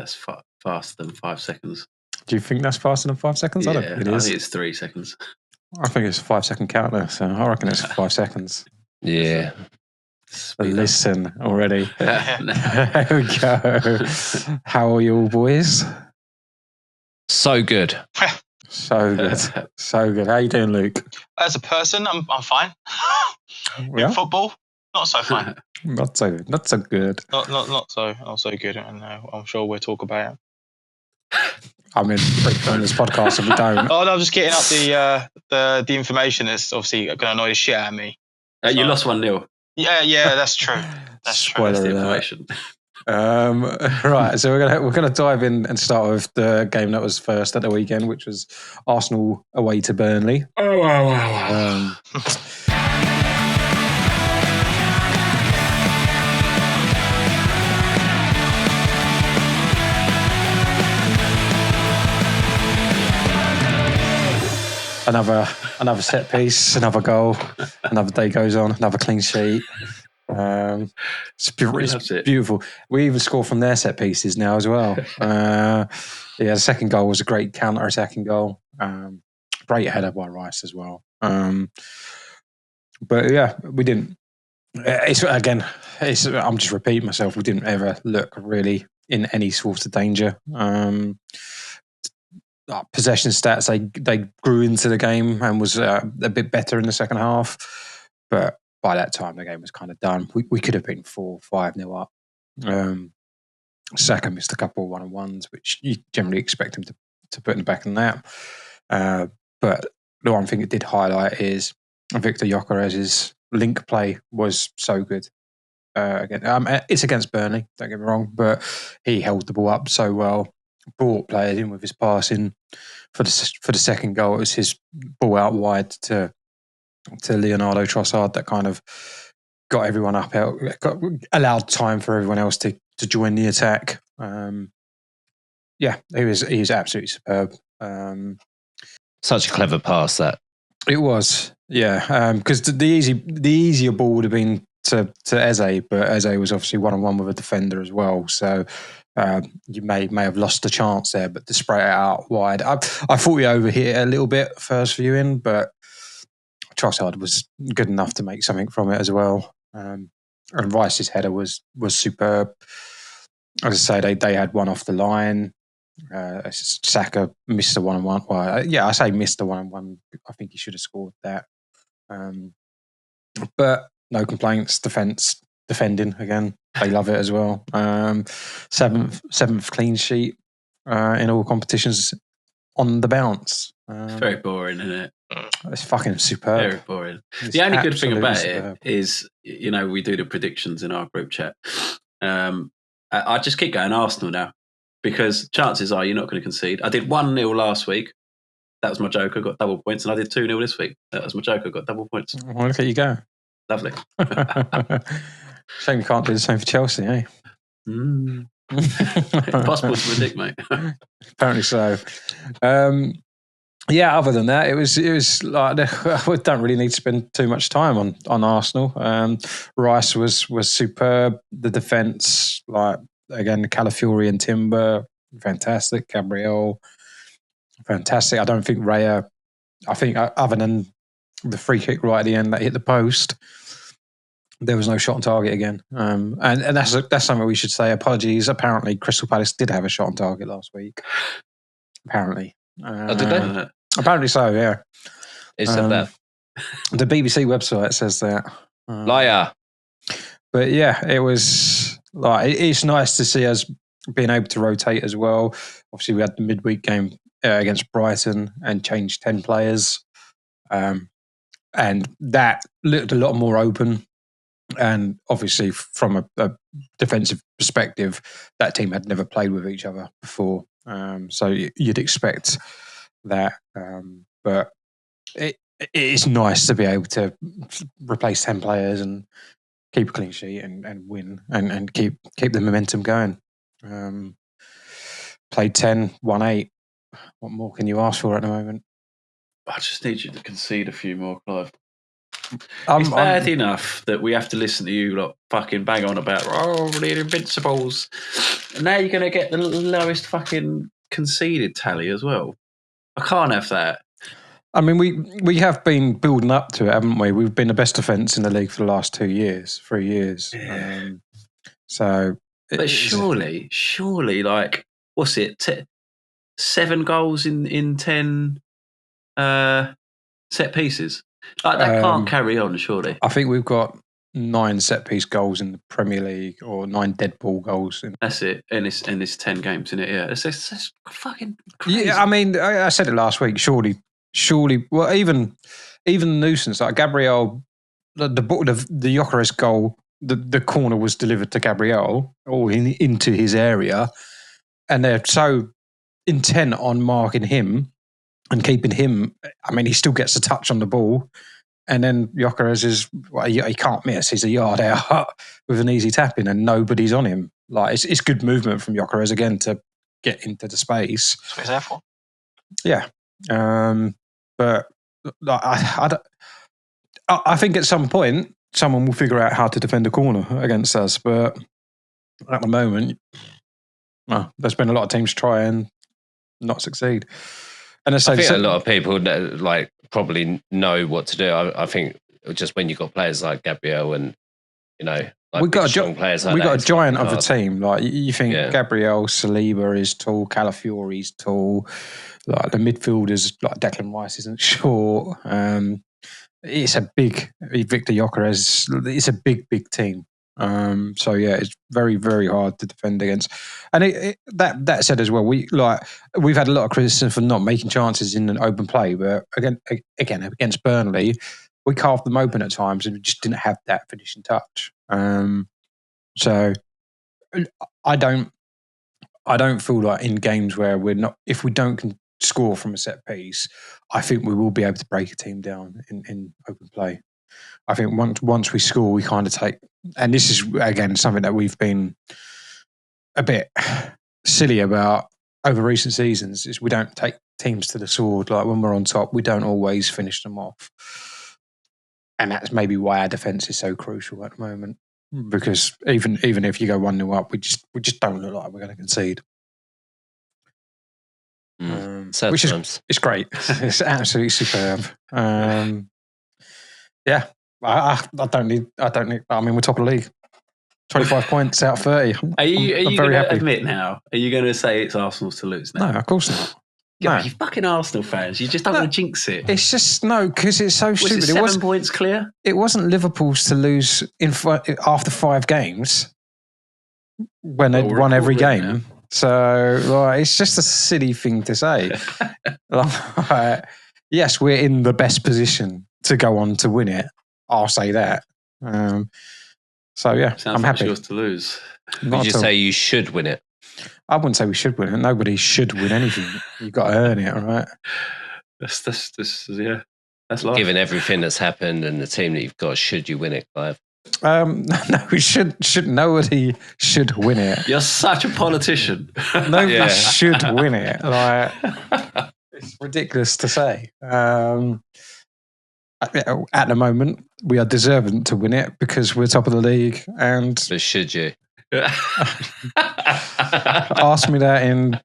that's faster than 5 seconds. Do you think that's faster than 5 seconds? I don't think it is. I think it's 3 seconds. I think it's a 5 second counter, so I reckon it's 5 seconds. Yeah. Listen already. There we go. How are you all, boys? So good. So good. So good. How you doing, Luke? As a person, I'm fine. Yeah? In football, not so fine. Not so good. Not so good. Not so good. And I'm sure we'll talk about it. I mean, on this podcast if we don't. Oh no, I'm just getting up the information that's obviously going to annoy the shit out of me. You lost 1-0. Yeah, that's true. That's true. That's the information. Right, so we're gonna dive in and start with the game that was first at the weekend, which was Arsenal away to Burnley. Another set piece, another goal, another day goes on, another clean sheet. It's beautiful. We even score from their set pieces now as well. The second goal was a great counter-attacking goal. Great header by Rice as well. But yeah, we didn't. I'm just repeating myself. We didn't ever look really in any sort of danger. Possession stats, they grew into the game and was a bit better in the second half, but by that time the game was kind of done. We could have been 4-5-0 up. Saka missed a couple of 1-on-1s, which you generally expect him to put in the back of the net. But the one thing it did highlight is Victor Gyökeres's link play was so good. It's against Burnley, don't get me wrong, but he held the ball up so well. Brought players in with his passing for the second goal. It was his ball out wide to Leonardo Trossard that kind of got everyone up, allowed time for everyone else to join the attack. He was absolutely superb. Such a clever pass that. It was, yeah. Because the easier ball would have been to Eze, but Eze was obviously 1-on-1 with a defender as well. So you may have lost a chance there, but to spray it out wide, I thought we overhit it a little bit first viewing, but Trossard was good enough to make something from it as well. And Rice's header was superb. As I say, they had one off the line. Saka missed a 1-on-1. Well, I say missed a 1-on-1. I think he should have scored that. But no complaints. Defending again. They love it as well. Seventh clean sheet in all competitions on the bounce. Very boring, isn't it? It's fucking superb. Very boring. The only good thing about it is, we do the predictions in our group chat. I just keep going Arsenal now because chances are you're not going to concede. I did 1-0 last week. That was my joker, got double points, and I did 2-0 this week. That was my joker, got double points. Well, look at you go. Lovely. Shame you can't do the same for Chelsea, eh? Impossible to predict, mate. Apparently so. Other than that, it was like we don't really need to spend too much time on Arsenal. Rice was superb. The defence, like again, Calafiori and Timber, fantastic. Gabriel, fantastic. I don't think Raya. I think other than the free kick right at the end that hit the post, there was no shot on target again. And that's something we should say. Apologies. Apparently, Crystal Palace did have a shot on target last week. Apparently. Did they? Apparently so, yeah. Who said that? The BBC website says that. Liar. But yeah, it was like it's nice to see us being able to rotate as well. Obviously, we had the midweek game against Brighton and changed 10 players. And that looked a lot more open. And obviously, from a defensive perspective, that team had never played with each other before. So you'd expect that. But it is nice to be able to replace 10 players and keep a clean sheet and win and keep the momentum going. Played 10, won 8. What more can you ask for at the moment? I just need you to concede a few more, Clive. It's bad enough that we have to listen to you lot fucking bang on about the Invincibles. And now you're going to get the lowest fucking conceded tally as well. I can't have that. I mean, we have been building up to it, haven't we? We've been the best defence in the league for the last 3 years. Yeah. But surely, like, what's it? 7 goals in 10 set pieces. Like, that can't carry on, surely. I think we've got 9 set piece goals in the Premier League, or 9 dead ball goals. That's it. And it's 10 games in it. Yeah, it's fucking crazy. Yeah, I mean, I said it last week. Surely. Well, even the nuisance, like Gabriel, the Gyökeres goal, the corner was delivered to Gabriel or into his area, and they're so intent on marking him and keeping him. I mean, he still gets a touch on the ball, and then Gyökeres he can't miss. He's a yard out with an easy tap in, and nobody's on him. Like it's good movement from Gyökeres again to get into the space. That's what he's there for. Yeah. But I think at some point someone will figure out how to defend a corner against us. But at the moment, there's been a lot of teams try and not succeed. And I think a lot of people probably know what to do. I think just when you've got players like Gabriel and we've got strong players we've got a giant of a team. Like you think Gabriel, Saliba is tall, Calafiori's tall. Like the midfielders, like Declan Rice isn't short. It's a big Victor Gyökeres. It's a big team. So yeah, it's very, very hard to defend against. And that said as well, we've had a lot of criticism for not making chances in an open play, but again against Burnley, we carved them open at times and we just didn't have that finishing touch. So I don't feel like in games where if we don't score from a set piece, I think we will be able to break a team down in open play. I think once we score, we kind of take, and this is again something that we've been a bit silly about over recent seasons, is we don't take teams to the sword. Like when we're on top, we don't always finish them off. And that's maybe why our defence is so crucial at the moment. Because even if you go 1-0 up, we just don't look like we're going to concede. Which is it's great. It's absolutely superb. Yeah, I don't need. I mean, we're top of the league. 25 points out of 30. Are you going to admit now? Are you going to say it's Arsenal's to lose now? No, of course not. Yeah, you fucking Arsenal fans. You just don't want to jinx it. It's just because it's so stupid. Was it 7 points clear? It wasn't Liverpool's to lose after 5 games when they'd won every game. Now. So it's just a silly thing to say. Yes, we're in the best position to go on to win it. I'll say that. So yeah, I'm happy. Yours to lose. Would you say you should win it? I wouldn't say we should win it. Nobody should win anything. You've got to earn it, all right? That's life. Given everything that's happened and the team that you've got, should you win it, Clive? No, we should. Nobody should win it. You're such a politician. Nobody should win it. Like, it's ridiculous to say. At the moment, we are deserving to win it because we're top of the league. But should you? Ask me that in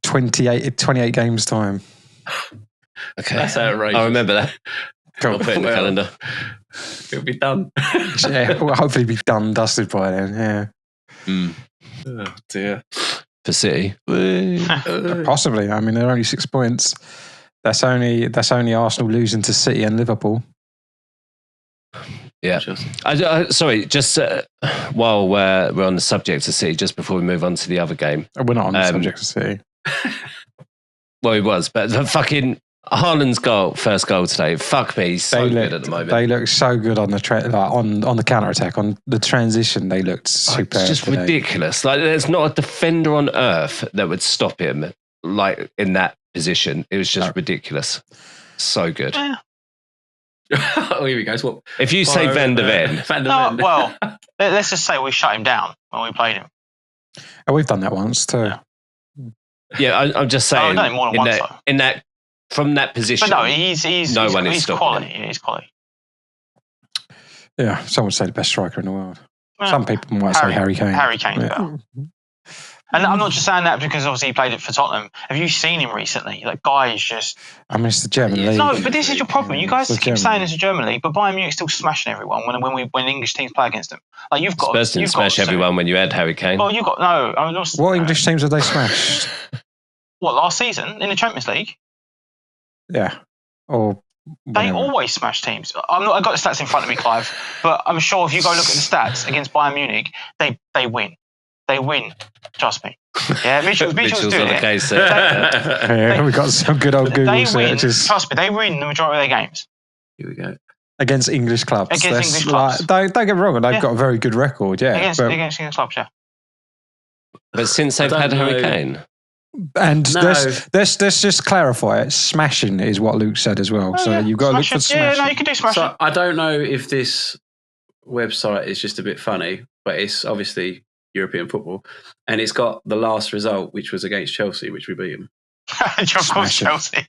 28 games time. Okay, that's outrageous. I remember that. I'll put it in the calendar. It'll be done. Yeah, well, hopefully be done, dusted by then. Yeah. Oh dear. For City, possibly. I mean, they're only 6 points. That's only Arsenal losing to City and Liverpool. Yeah. Sorry, just while we're on the subject of City, just before we move on to the other game. We're not on the subject of City. Well, he was, but the fucking Haaland's first goal today. Fuck me, he's so good at the moment. They look so good on the on the counter attack, on the transition. They looked superb. It's just ridiculous. Like there's not a defender on earth that would stop him. Like in that position, it was just ridiculous. So good. Yeah. Oh, here we go. So if you say Van der Ven. Well, let's just say we shut him down when we played him. Oh, we've done that once too. Yeah, I'm just saying. More than once, in that from that position. But no, he's no one is quality. He's quality. Yeah, some would say the best striker in the world. Well, Some people might say Harry Kane. Harry Kane's Yeah. better. And I'm not just saying that because obviously he played it for Tottenham. Have you seen him recently? That guy is just... I mean, it's the German league. No, but this is your problem. You guys It's the keep German saying league. it's a German league, but Bayern Munich's still smashing everyone when English teams play against them. Like you've got... Spurs didn't smash everyone when you had Harry Kane. Well, you got... No. I mean, What English teams have they smashed? What, last season in the Champions League? Yeah. Or They always smash teams. I've got the stats in front of me, Clive, but I'm sure if you go look at the stats against Bayern Munich, they win. They win. Trust me. Yeah, Mitchell's doing on the it. case there. We've got some good old Google They win. searches Trust me, they win the majority of their games. Here we go. against English clubs. Against English clubs. Don't get me wrong, they've got a very good record, yeah. Against English clubs, yeah. But since they've had Harry Kane. And let's just clarify it. Smashing is what Luke said as well. So you've got to look for smashing. Yeah, no, you can do smashing. So I don't know if this website is just a bit funny, but it's obviously European football, and it's got the last result, which was against Chelsea, which we beat them. Of course, Chelsea.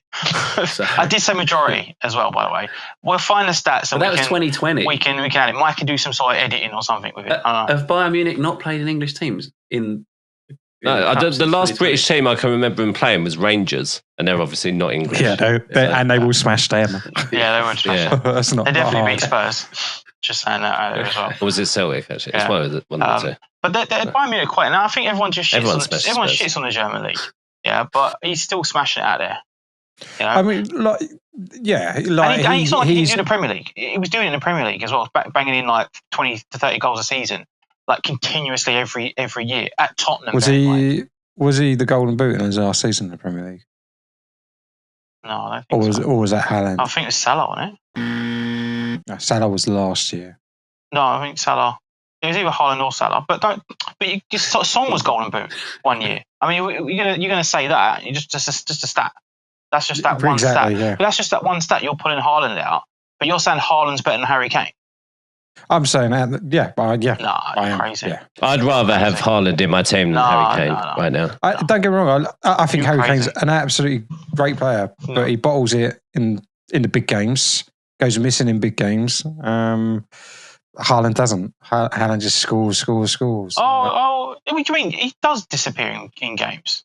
So, I did say majority as well, by the way. We'll find the stats. But that was 2020. We can add it. Mike can do some sort of editing or something with it. Have Bayern Munich not played in English teams in? No, the last British team I can remember them playing was Rangers, and they're obviously not English. Yeah, and they will smash them. Yeah, they will smash them. That's not. They definitely hard. beat Spurs. Just saying that earlier as well. Or was it Celtic, actually? It's one of the two. But Bayern Munich quite. Now I think everyone just shits on the German league. Yeah, but he's still smashing it out there. You know? I mean, and he's not like he didn't do the Premier League. He was doing it in the Premier League as well, banging in like 20 to 30 goals a season, like continuously every year at Tottenham. Was he the Golden Boot in his last season in the Premier League? No, I don't think or was that Haaland? I think it was Salah, wasn't it? No, Salah was last year. No, I think Salah. It was either Haaland or Salah, but Son was Golden Boot one year. I mean, you're gonna say that? You just a stat. That's just that one stat. Yeah. But that's just that one stat. You're pulling Haaland out, but you're saying Haaland's better than Harry Kane. I'm saying that. Yeah. No, you're crazy. Yeah. I'd rather have Haaland in my team than Harry Kane right now. Don't get me wrong. I think Harry Kane's an absolutely great player, but he bottles it in the big games. Goes missing in big games. Haaland doesn't. Haaland just scores. What do you mean? He does disappear in games.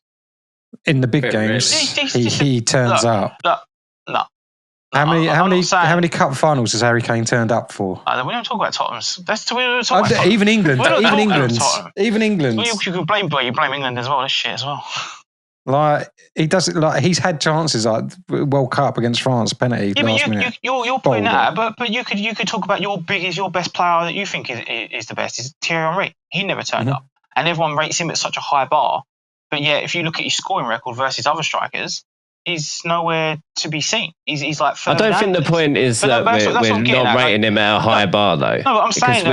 In the big games, he turns up. No. How many cup finals has Harry Kane turned up for? We don't talk about Tottenham. Even England. Even England. Well, you can blame England as well. This shit as well. Like he does it. Like he's had chances like World Cup against France penalty. Yeah, but you're putting that. But you could talk about your best player that you think is the best is Thierry Henry. He never turned up, and everyone rates him at such a high bar. But yeah, if you look at his scoring record versus other strikers, he's nowhere to be seen. He's like. I don't think the point is that we're not rating him at a high bar though. No, but I'm saying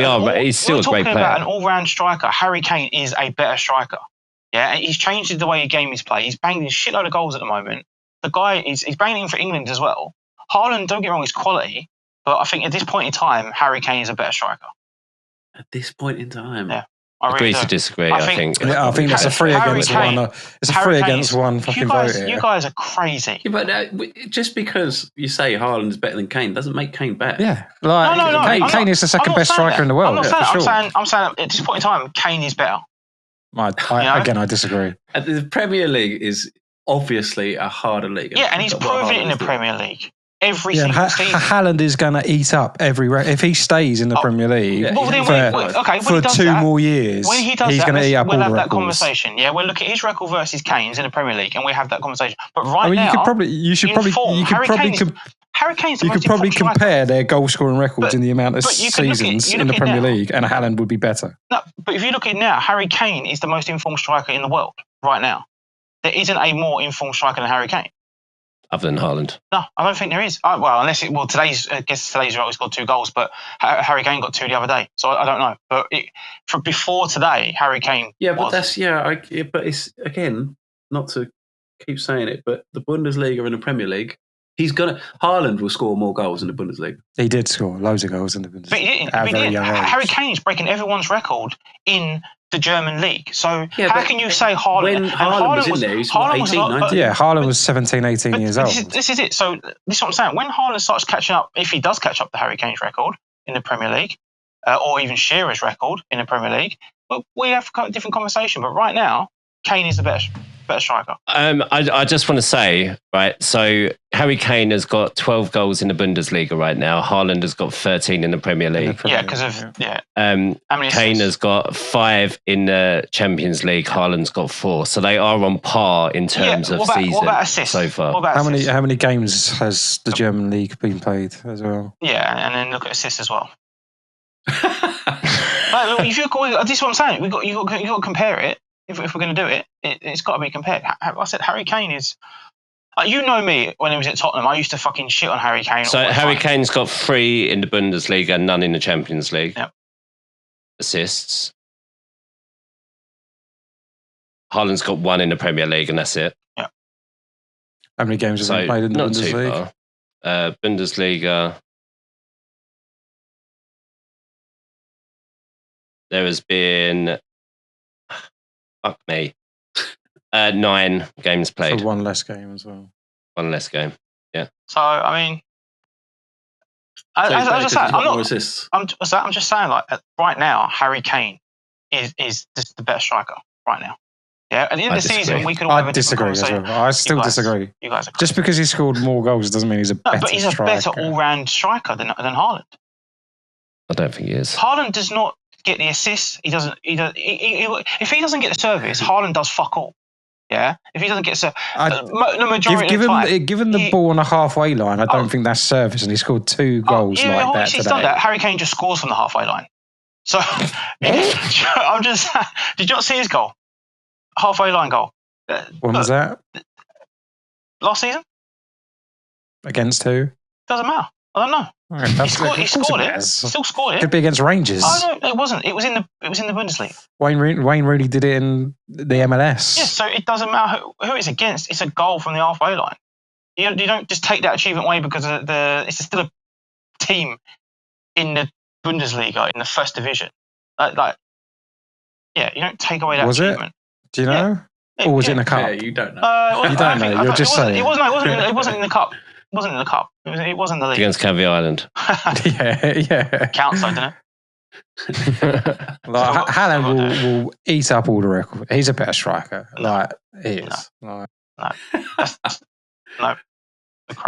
he's still a great player. We're talking about an all-round striker. Harry Kane is a better striker. Yeah, and he's changed the way the game is played. He's banging a shitload of goals at the moment. The guy he's banging in for England as well. Haaland, don't get me wrong, is quality, but I think at this point in time, Harry Kane is a better striker. At this point in time, yeah. Agree to disagree. I think that's a 3 against 1. It's a 3 against 1 fucking vote here. You guys are crazy. Yeah, but just because you say Haaland is better than Kane doesn't make Kane better. Yeah, no. Kane is the second best striker in the world. I'm saying at this point in time, Kane is better. Again, I disagree. The Premier League is obviously a harder league. Yeah, and he's proven it in the Premier League. Every single season. Haaland is going to eat up if he stays in the Premier League for 2 more years. When he does he's going to eat up all the records. We'll have that conversation. Yeah, we'll look at his record versus Kane's in the Premier League, and we have that conversation. But now, you could probably compare their goal scoring records in the amount of seasons in the Premier League, and Haaland would be better. No, but if you look at it now, Harry Kane is the most informed striker in the world right now. There isn't a more informed striker than Harry Kane. Other than Haaland? No, I don't think there is. Today's result he scored 2 goals, but Harry Kane got 2 the other day, so I don't know. But from before today, Harry Kane. Yeah, but but it's again not to keep saying it, but the Bundesliga and the Premier League, Haaland will score more goals in the Bundesliga. He did score loads of goals in the Bundesliga. But he didn't. Harry Kane is breaking everyone's record in the German league. So how can you say Haaland? When Haaland was in there, he was 18, 19. Yeah, Haaland was 17, 18 years old. This is it. So this is what I'm saying. When Haaland starts catching up, if he does catch up to Harry Kane's record, in the Premier League, or even Shearer's record in the Premier League, well, we have a different conversation. But right now, Kane is the better striker. I just want to say, right, so Harry Kane has got 12 goals in the Bundesliga right now. Haaland has got 13 in the Premier League. Because of Kane has got 5 in the Champions League. Haaland's got 4. So they are on par in terms of season what about assists? So far. How many games has the German league been played as well? Yeah, and then look at assists as well. If you this is what I'm saying. You got to compare it. If we're going to do it, it's got to be compared. I said Harry Kane is. You know me, when he was at Tottenham, I used to fucking shit on Harry Kane. So Harry Kane's got 3 in the Bundesliga, none in the Champions League. Yep. Assists. Haaland's got 1 in the Premier League, and that's it. Yeah. How many games have he played in the Bundesliga? Bundesliga. There has been. Fuck me. 9 games played. So 1 less game as well. 1 less game. Yeah. So I mean, I'm just saying, like right now, Harry Kane is just the better striker right now. Yeah. At the end of the season, we could all have a different conversation. I still disagree. You guys are just because he scored more goals doesn't mean he's a better striker. But he's a better all-round striker than Haaland. I don't think he is. Haaland does not get the assists. He doesn't. If he doesn't get the service, Haaland does fuck all. Yeah. If he doesn't get the majority of the time, given the ball on a halfway line, I don't think that's service, and he scored 2 goals like that he's today. Done that. Harry Kane just scores from the halfway line. So I'm just. Did you not see his goal? Halfway line goal. When was that? Last season. Against who? Doesn't matter. I don't know. Right, he scored it. Still scored it. Could be against Rangers. Oh no, it wasn't. It was in the Bundesliga. Wayne Rooney did it in the MLS. Yeah, so it doesn't matter who it's against. It's a goal from the halfway line. You don't just take that achievement away because it's still a team in the Bundesliga in the first division. You don't take away that achievement. Do you know? Yeah. Or was it in the cup? Yeah, you don't know. You don't know. You're just saying. It wasn't in the cup. It wasn't in the cup. It wasn't the league. Against Canvey Island. yeah. Counts, though, doesn't it? Haaland will eat up all the record. He's a better striker. He is. No.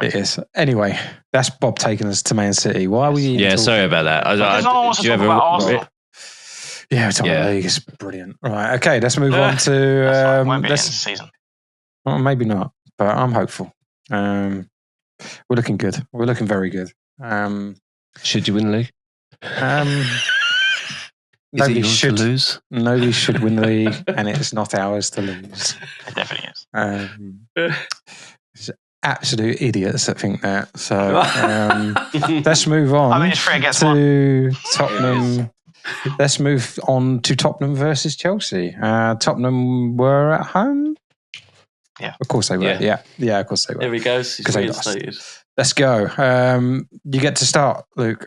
It is. Anyway, that's Bob taking us to Man City. Why are we? Yeah, sorry about that. No one wants to talk about Arsenal. Yeah, it's on the league. It's brilliant. Right. Okay, let's move on to. Won't be the end of the season. Well, maybe not, but I'm hopeful. We're looking good. We're looking very good. Should you win the league? Nobody should lose. Nobody should win the league, and it's not ours to lose. It definitely is. It's absolute idiots that think that. So let's move on to Tottenham. Let's move on to Tottenham versus Chelsea. Tottenham were at home. Yeah, of course they were. Yeah, of course they were. There he goes. He's reinstated. Let's go. You get to start, Luke.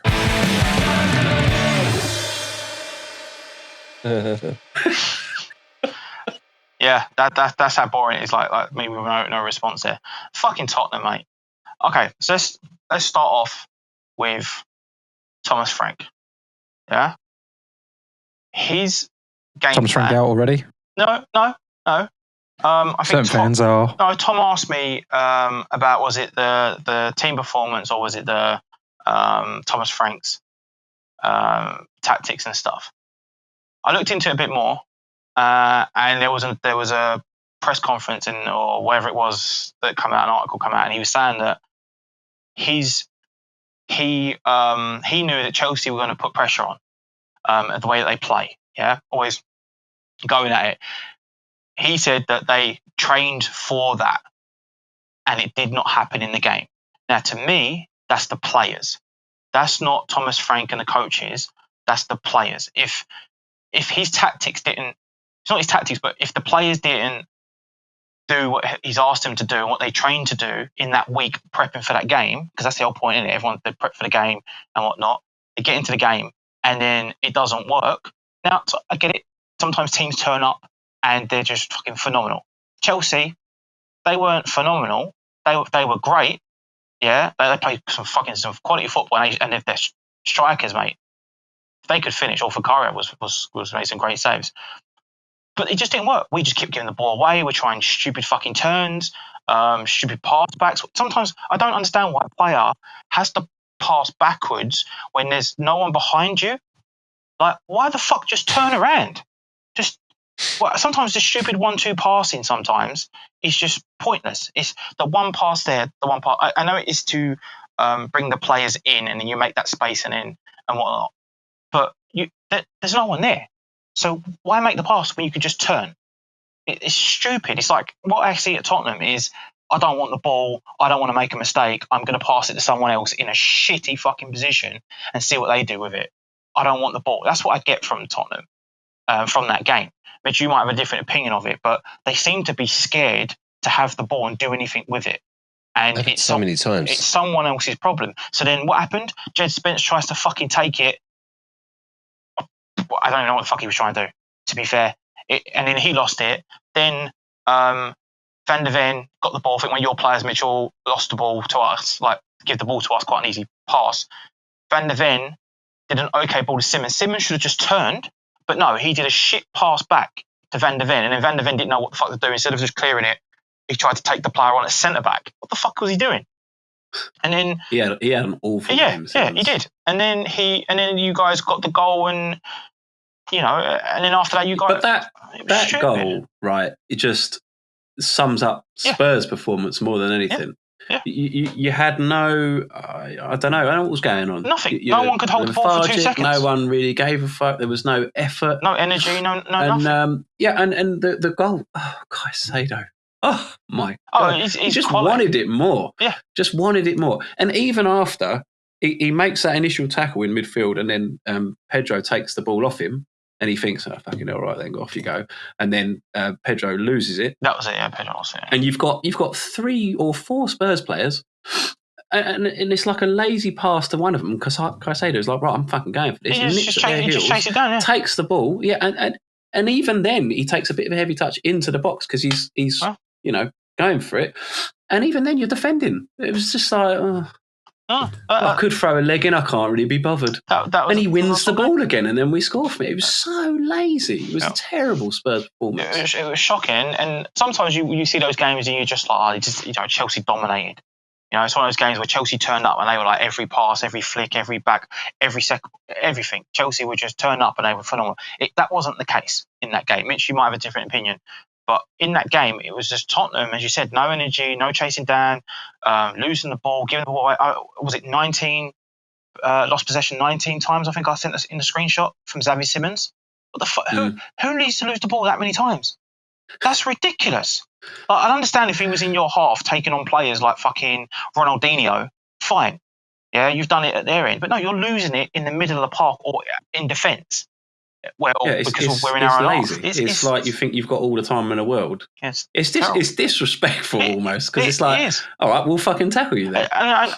Yeah, that's how boring it is. Like me with no response there. Fucking Tottenham, mate. Okay, so let's start off with Thomas Frank. Yeah, his game. Thomas Frank out already? No. I think fans are. No, Tom asked me about was it the team performance or was it the Thomas Frank's tactics and stuff. I looked into it a bit more, and there was a press conference or whatever it was that an article came out, and he was saying that he knew that Chelsea were going to put pressure on the way that they play. Yeah, always going at it. He said that they trained for that, and it did not happen in the game. Now, to me, that's the players. That's not Thomas Frank and the coaches. That's the players. If his tactics didn't, it's not his tactics, but if the players didn't do what he's asked them to do and what they trained to do in that week prepping for that game, because that's the whole point, isn't it? Everyone, they prep for the game and whatnot. They get into the game and then it doesn't work. Now, I get it. Sometimes teams turn up and they're just fucking phenomenal. Chelsea, they weren't phenomenal. They were great. Yeah, they played some quality football, and they're strikers, mate. If they could finish, or Vicario was made some great saves. But it just didn't work. We just kept giving the ball away. We're trying stupid fucking turns, stupid pass backs. Sometimes I don't understand why a player has to pass backwards when there's no one behind you. Like, why the fuck just turn around? Sometimes the stupid 1-2 passing sometimes is just pointless. It's the one pass there, the one pass. I know it is to bring the players in, and then you make that space and whatnot. But there's no one there. So why make the pass when you could just turn? It's stupid. It's like what I see at Tottenham is I don't want the ball. I don't want to make a mistake. I'm going to pass it to someone else in a shitty fucking position and see what they do with it. I don't want the ball. That's what I get from Tottenham, from that game. Mitch, you might have a different opinion of it, but they seem to be scared to have the ball and do anything with it. And it's so many times. It's someone else's problem. So then what happened? Jed Spence tries to fucking take it. I don't know what the fuck he was trying to do, to be fair. And then he lost it. Then Van der Ven got the ball. I think when your players, Mitchell, lost the ball to us, like give the ball to us, quite an easy pass. Van der Ven did an okay ball to Simmons. Simmons should have just turned, but no, he did a shit pass back to Van der Ven, and then Van der Ven didn't know what the fuck to do. Instead of just clearing it, he tried to take the player on at centre back. What the fuck was he doing? And then he had an awful game. Yeah, he did. And then you guys got the goal, and and then after that you guys. But that goal, right? It just sums up Spurs' performance more than anything. Yeah. You had no, I don't know what was going on. Nothing. No one could hold the ball for 2 seconds. No one really gave a fuck. There was no effort, no energy, no and, nothing. And the goal. Oh, Caicedo. Oh my God! He just quality. Wanted it more. Yeah, just wanted it more. And even after he makes that initial tackle in midfield, and then Pedro takes the ball off him. And he thinks, oh, fucking all right, then off you go. And then Pedro loses it. That was it, yeah, Pedro lost it. Yeah. And you've got 3 or 4 Spurs players, and it's like a lazy pass to one of them, because Caicedo's like, right, I'm fucking going for this. He just chases it down, yeah. Takes the ball, and even then he takes a bit of a heavy touch into the box because he's going for it. And even then you're defending. It was just like, I could throw a leg in. I can't really be bothered. And he wins the ball again, and then we score from it. It was so lazy. It was a terrible Spurs performance. It was shocking. And sometimes you see those games and you're just like, Chelsea dominated. It's one of those games where Chelsea turned up and they were like every pass, every flick, every back, every second, everything. Chelsea would just turn up and they were phenomenal. That wasn't the case in that game. Mitch, you might have a different opinion. But in that game, it was just Tottenham, as you said, no energy, no chasing down, losing the ball, giving the ball away. Was it 19, lost possession 19 times? I think I sent this in the screenshot from Xavi Simmons. What the fuck? Who needs to lose the ball that many times? That's ridiculous. I'd understand if he was in your half taking on players like fucking Ronaldinho, fine. Yeah, you've done it at their end. But no, you're losing it in the middle of the park or in defence. Because we're in our own lazy. It's like you think you've got all the time in the world. It's disrespectful almost, because it's like, all right, we'll fucking tackle you then.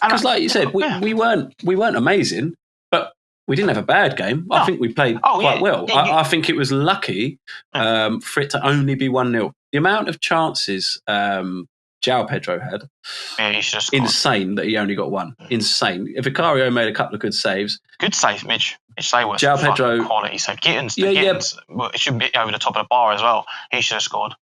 Because like you said, we weren't amazing, but we didn't have a bad game. I think we played quite well. I think it was lucky for it to only be 1-0. The amount of chances João Pedro had, insane that he only got one. Insane. Vicario made a couple of good saves. Good save, Mitch. They were João Pedro quality. So Gittins, it should be over the top of the bar as well. He should have scored.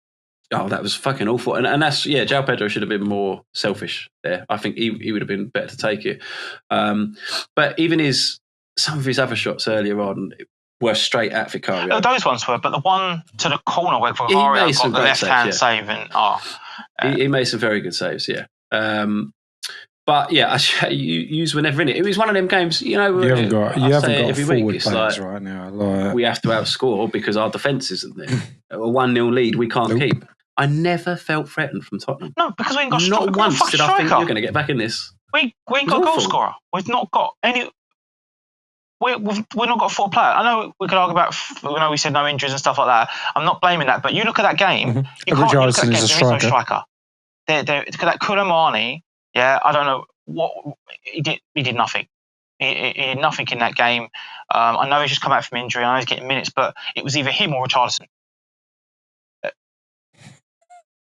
Oh, that was fucking awful. And that's João Pedro should have been more selfish there. I think he would have been better to take it. But even some of his other shots earlier on were straight at Vicario. Those ones were, but the one to the corner where Vicario got the left hand save, and he made some very good saves. Yeah. But you were never in it. It was one of them games, you haven't got forward players right now. We have to outscore because our defence isn't there. A 1-0 lead we can't keep. I never felt threatened from Tottenham. No, because we ain't got not once did I think you're going to get back in this. We ain't got a goal scorer. We've not got any. We've not got a full player. I know we could argue about. We said no injuries and stuff like that. I'm not blaming that, but you look at that game. Mm-hmm. You look at that game. There is no striker. That Koulibaly. Yeah, I don't know what he did. He did nothing. He did nothing in that game. I know he's just come out from injury. I know he's getting minutes, but it was either him or Richarlison.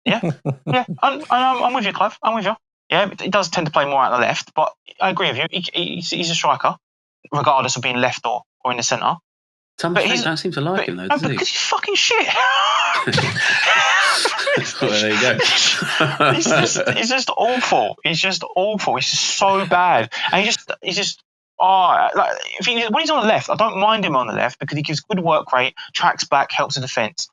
I'm with you, Clive. I'm with you. Yeah, he does tend to play more out the left, but I agree with you. He's a striker. regardless of being left or in the centre. Thomas Frank don't seem to like him though, does he? Because he's fucking shit. Well, there you go. He's just awful. He's just awful. He's just so bad. And he's just like when he's on the left, I don't mind him on the left because he gives good work rate, tracks back, helps the defence.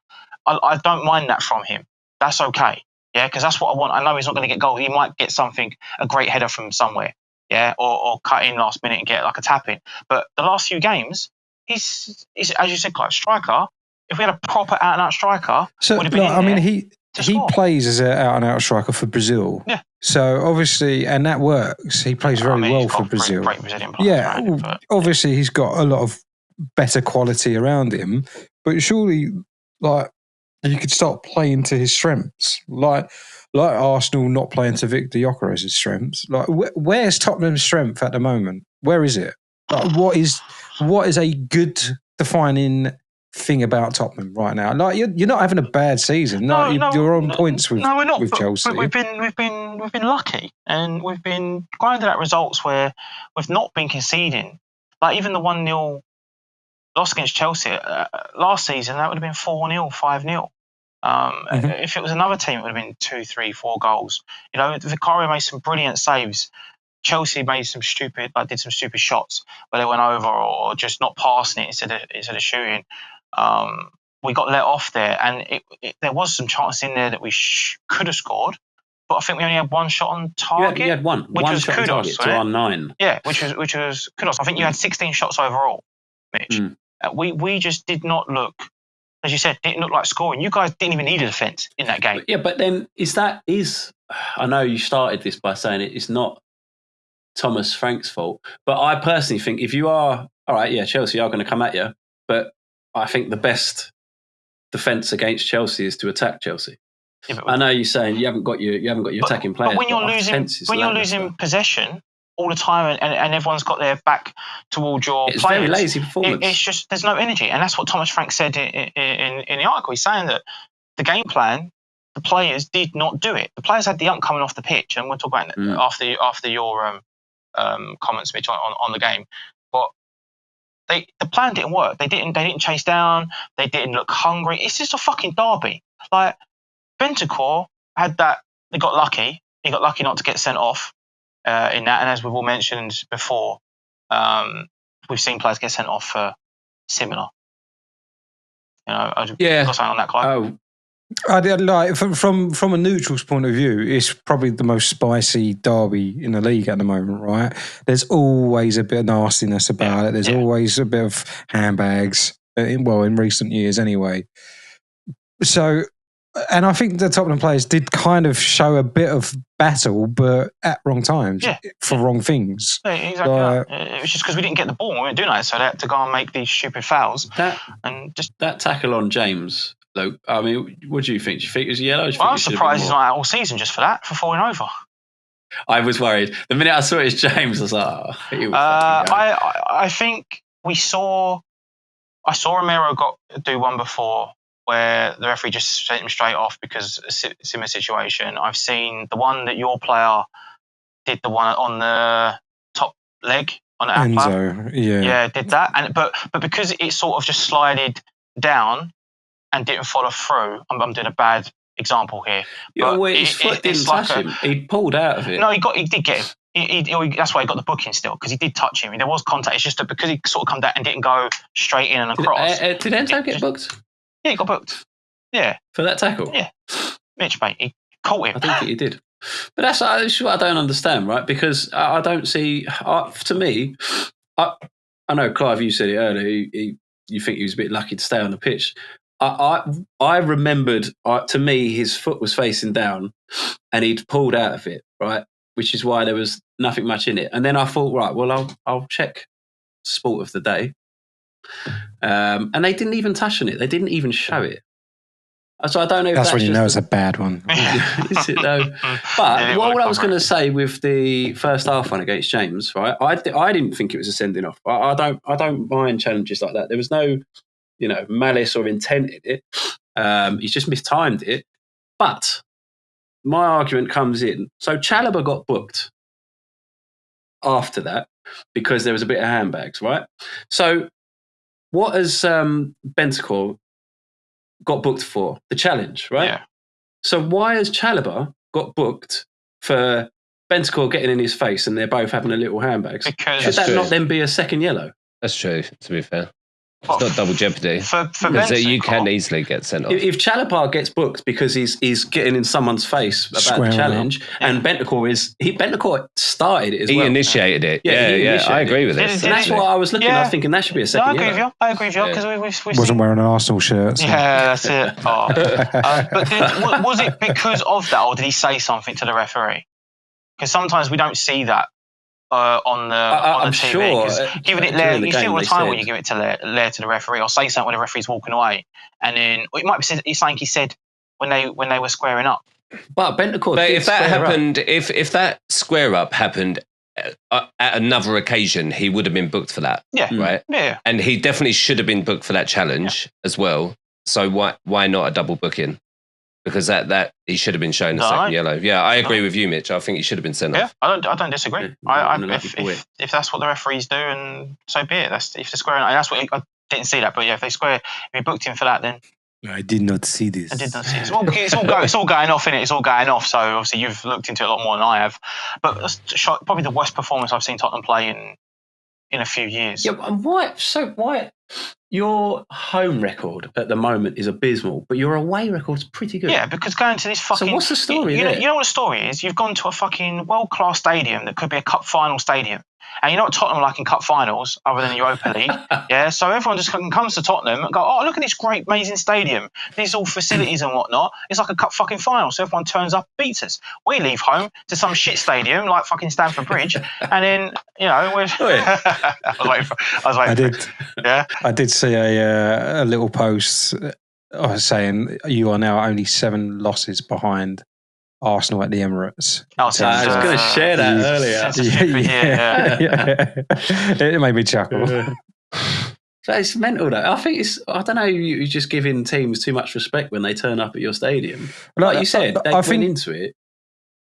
I don't mind that from him. That's okay. Yeah, because that's what I want. I know he's not going to get goals. He might get a great header from somewhere. Yeah, or cut in last minute and get like a tap in. But the last few games, he's as you said, Clive, striker. If we had a proper out and out striker, would have been he plays as an out and out striker for Brazil. Yeah. So obviously, and that works. He plays very well for Brazil. Great Brazilian players obviously he's got a lot of better quality around him, but surely, like, you could start playing to his strengths, like Arsenal not playing to Victor Gyökeres's strengths. Like, where's Tottenham's strength at the moment? Where is it? Like, what is a good defining thing about Tottenham right now? Like, you're not having a bad season. You're on points with we're not, with Chelsea. But we've been lucky, and we've been grinding out results where we've not been conceding. Like even the 1-0 loss against Chelsea last season, that would have been 4-0, 5-0. If it was another team, it would have been 2, 3, 4 goals. You know, Vicario made some brilliant saves. Chelsea made did some stupid shots where they went over or just not passing it instead of shooting. We got let off there, and there was some chances in there that we could have scored, but I think we only had one shot on target. You had one shot on target to our 9. Yeah, which was kudos. I think you had 16 shots overall, Mitch. We just did not look, as you said, didn't look like scoring. You guys didn't even need a defence in that game. Yeah, but then I know you started this by saying it's not Thomas Frank's fault, but I personally think if you are all right, yeah, Chelsea are going to come at you, but I think the best defence against Chelsea is to attack Chelsea. Yeah, I know you're saying you haven't got your attacking players, but when you're losing possession all the time and everyone's got their back towards your players, very lazy performance. It's just there's no energy, and that's what Thomas Frank said in the article. He's saying that the game plan, the players did not do it. The players had the ump coming off the pitch, and we'll talk about it after your comments, Mitch, on the game. But the plan didn't work. They didn't chase down. They didn't look hungry. It's just a fucking derby. Like Bentancur had that. He got lucky. He got lucky not to get sent off in that. And as we've all mentioned before, we've seen players get sent off for similar. You know, got something on that, Clive. I did, like from a neutral's point of view, it's probably the most spicy derby in the league at the moment, right? There's always a bit of nastiness about it. There's always a bit of handbags. In recent years, anyway. So, and I think the Tottenham players did kind of show a bit of battle, but at wrong times for wrong things. Yeah, exactly. It was just because we didn't get the ball. We weren't doing that, so they had to go and make these stupid fouls. That tackle on James. Though, I mean, what do you think? Do you think it was yellow? I was surprised he's not out all season just for that, for falling over. I was worried. The minute I saw it was James, I was like, I think I saw Romero do one before where the referee just sent him straight off because it's a similar situation. I've seen the one that your player did, the one on the top leg on the Enzo, yeah, did that, but because it sort of just slided down and didn't follow through. I'm doing a bad example here. Yeah, his foot didn't touch him. He pulled out of it. No, he did get him. That's why he got the booking still, because he did touch him. There was contact. It's just that because he sort of come down and didn't go straight in and across. Did Enzo get booked? Yeah, he got booked. Yeah. For that tackle? Yeah. Mitch, mate, he caught him. I think he did. But that's what I don't understand, right? Because I don't see... to me, I know, Clive, you said it earlier, you think he was a bit lucky to stay on the pitch. I remembered, to me, his foot was facing down and he'd pulled out of it, right? Which is why there was nothing much in it. And then I thought, right, well, I'll check sport of the day. And they didn't even touch on it. They didn't even show it. So I don't know if that's when you know it's a bad one. Is it though? But what I was going to say with the first half one against James, right? I didn't think it was a sending off. I don't mind challenges like that. There was no, malice or intent in it. He's just mistimed it. But my argument comes in. So Chalobah got booked. after that because there was a bit of handbags, right? So what has Bentancur got booked for? The challenge, right? Yeah. So why has Chalobah got booked for Bentancur getting in his face and they're both having a little handbags? Because should that not then be a second yellow? That's true, to be fair. It's not double jeopardy. For because you can easily get sent off. If Chalobah gets booked because he's getting in someone's face about the challenge, and Bentancur started it as well. He initiated it. Yeah, I agree with this. And that's what I was looking at. I was thinking that should be a second yellow. I agree with you because we wasn't wearing an Arsenal shirt. So. Yeah, that's it. Oh. But was it because of that, or did he say something to the referee? Because sometimes we don't see that. On the TV, sure. Giving it Lair, you see all the time when you give it to Lair to the referee, or say something when the referee's walking away, and then it might be something he said when they were squaring up. But Bentancur, if that happened, if that square up happened at another occasion, he would have been booked for that. Yeah, right. Yeah, and he definitely should have been booked for that challenge as well. So why not a double booking? Because that he should have been shown a second yellow. Yeah, I agree with you, Mitch. I think he should have been sent off. I don't disagree. If that's what the referees do, and so be it. If they're squaring, that's what I didn't see that. But yeah, if he booked him for that, then I did not see this. I did not see it. It's all going off, innit? It's all going off. So obviously you've looked into it a lot more than I have. But that's probably the worst performance I've seen Tottenham play in a few years. Yeah, and why? Your home record at the moment is abysmal, but your away record's pretty good. Yeah, because going to this fucking... So what's the story you there? know what the story is? You've gone to a fucking world-class stadium that could be a cup final stadium. And you know what Tottenham like in cup finals, other than the Europa League? Yeah, so everyone just comes to Tottenham and go, oh, look at this great, amazing stadium. These all facilities and whatnot. It's like a cup fucking final, so everyone turns up and beats us. We leave home to some shit stadium like fucking Stamford Bridge, and then, you know, we're... I did see a little post saying you are now only 7 losses behind Arsenal at the Emirates. I was going to share that earlier. It made me chuckle. So it's mental, though. I think I don't know, you're just giving teams too much respect when they turn up at your stadium. Like you said, they went into it.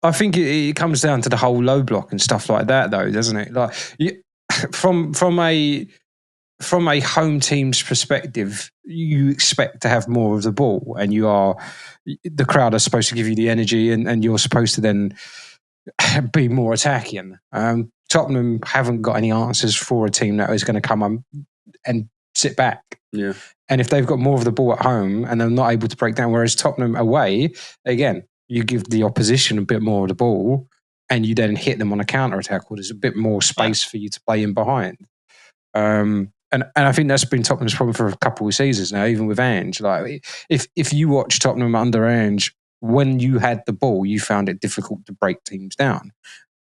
I think it comes down to the whole low block and stuff like that, though, doesn't it? Like from a home team's perspective, you expect to have more of the ball, and the crowd are supposed to give you the energy, and you're supposed to then be more attacking. Tottenham haven't got any answers for a team that is going to come and sit back. Yeah. And if they've got more of the ball at home and they're not able to break down, whereas Tottenham away, again, you give the opposition a bit more of the ball and you then hit them on a counter-attack, or there's a bit more space for you to play in behind. And I think that's been Tottenham's problem for a couple of seasons now, even with Ange. Like, if you watch Tottenham under Ange, when you had the ball, you found it difficult to break teams down.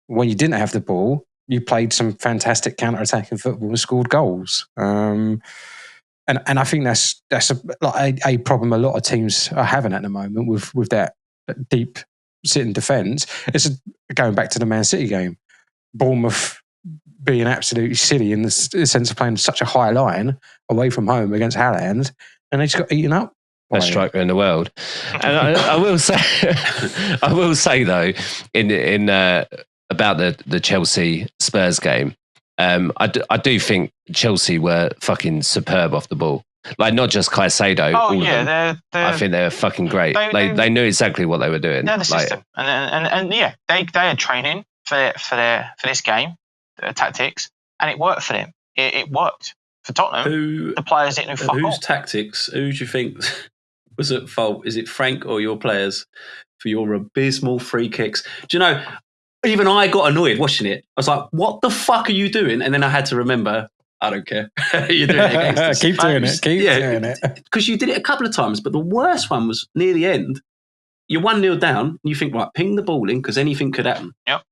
When you didn't have the ball, you played some fantastic counter-attacking football and scored goals. And I think that's a problem a lot of teams are having at the moment with that deep sitting defence. It's going back to the Man City game. Bournemouth being absolutely silly in the sense of playing such a high line away from home against Haaland, and they just got eaten up. Best striker in the world. And I will say though, in about the Chelsea Spurs game, I do think Chelsea were fucking superb off the ball. Like, not just Caicedo. Oh yeah, I think they were fucking great. They knew exactly what they were doing. They're the system, and yeah, they had training for this game. Tactics, and it worked for them. It worked for Tottenham. The players didn't fuck whose off. Tactics? Who do you think was at fault? Is it Frank or your players for your abysmal free kicks? Do you know? Even I got annoyed watching it. I was like, "What the fuck are you doing?" And then I had to remember, I don't care. You're doing it against us. Keep doing it. Keep doing it. Because you did it a couple of times, but the worst one was near the end. You're 1-0 down, and you think, right, ping the ball in because anything could happen. Yep.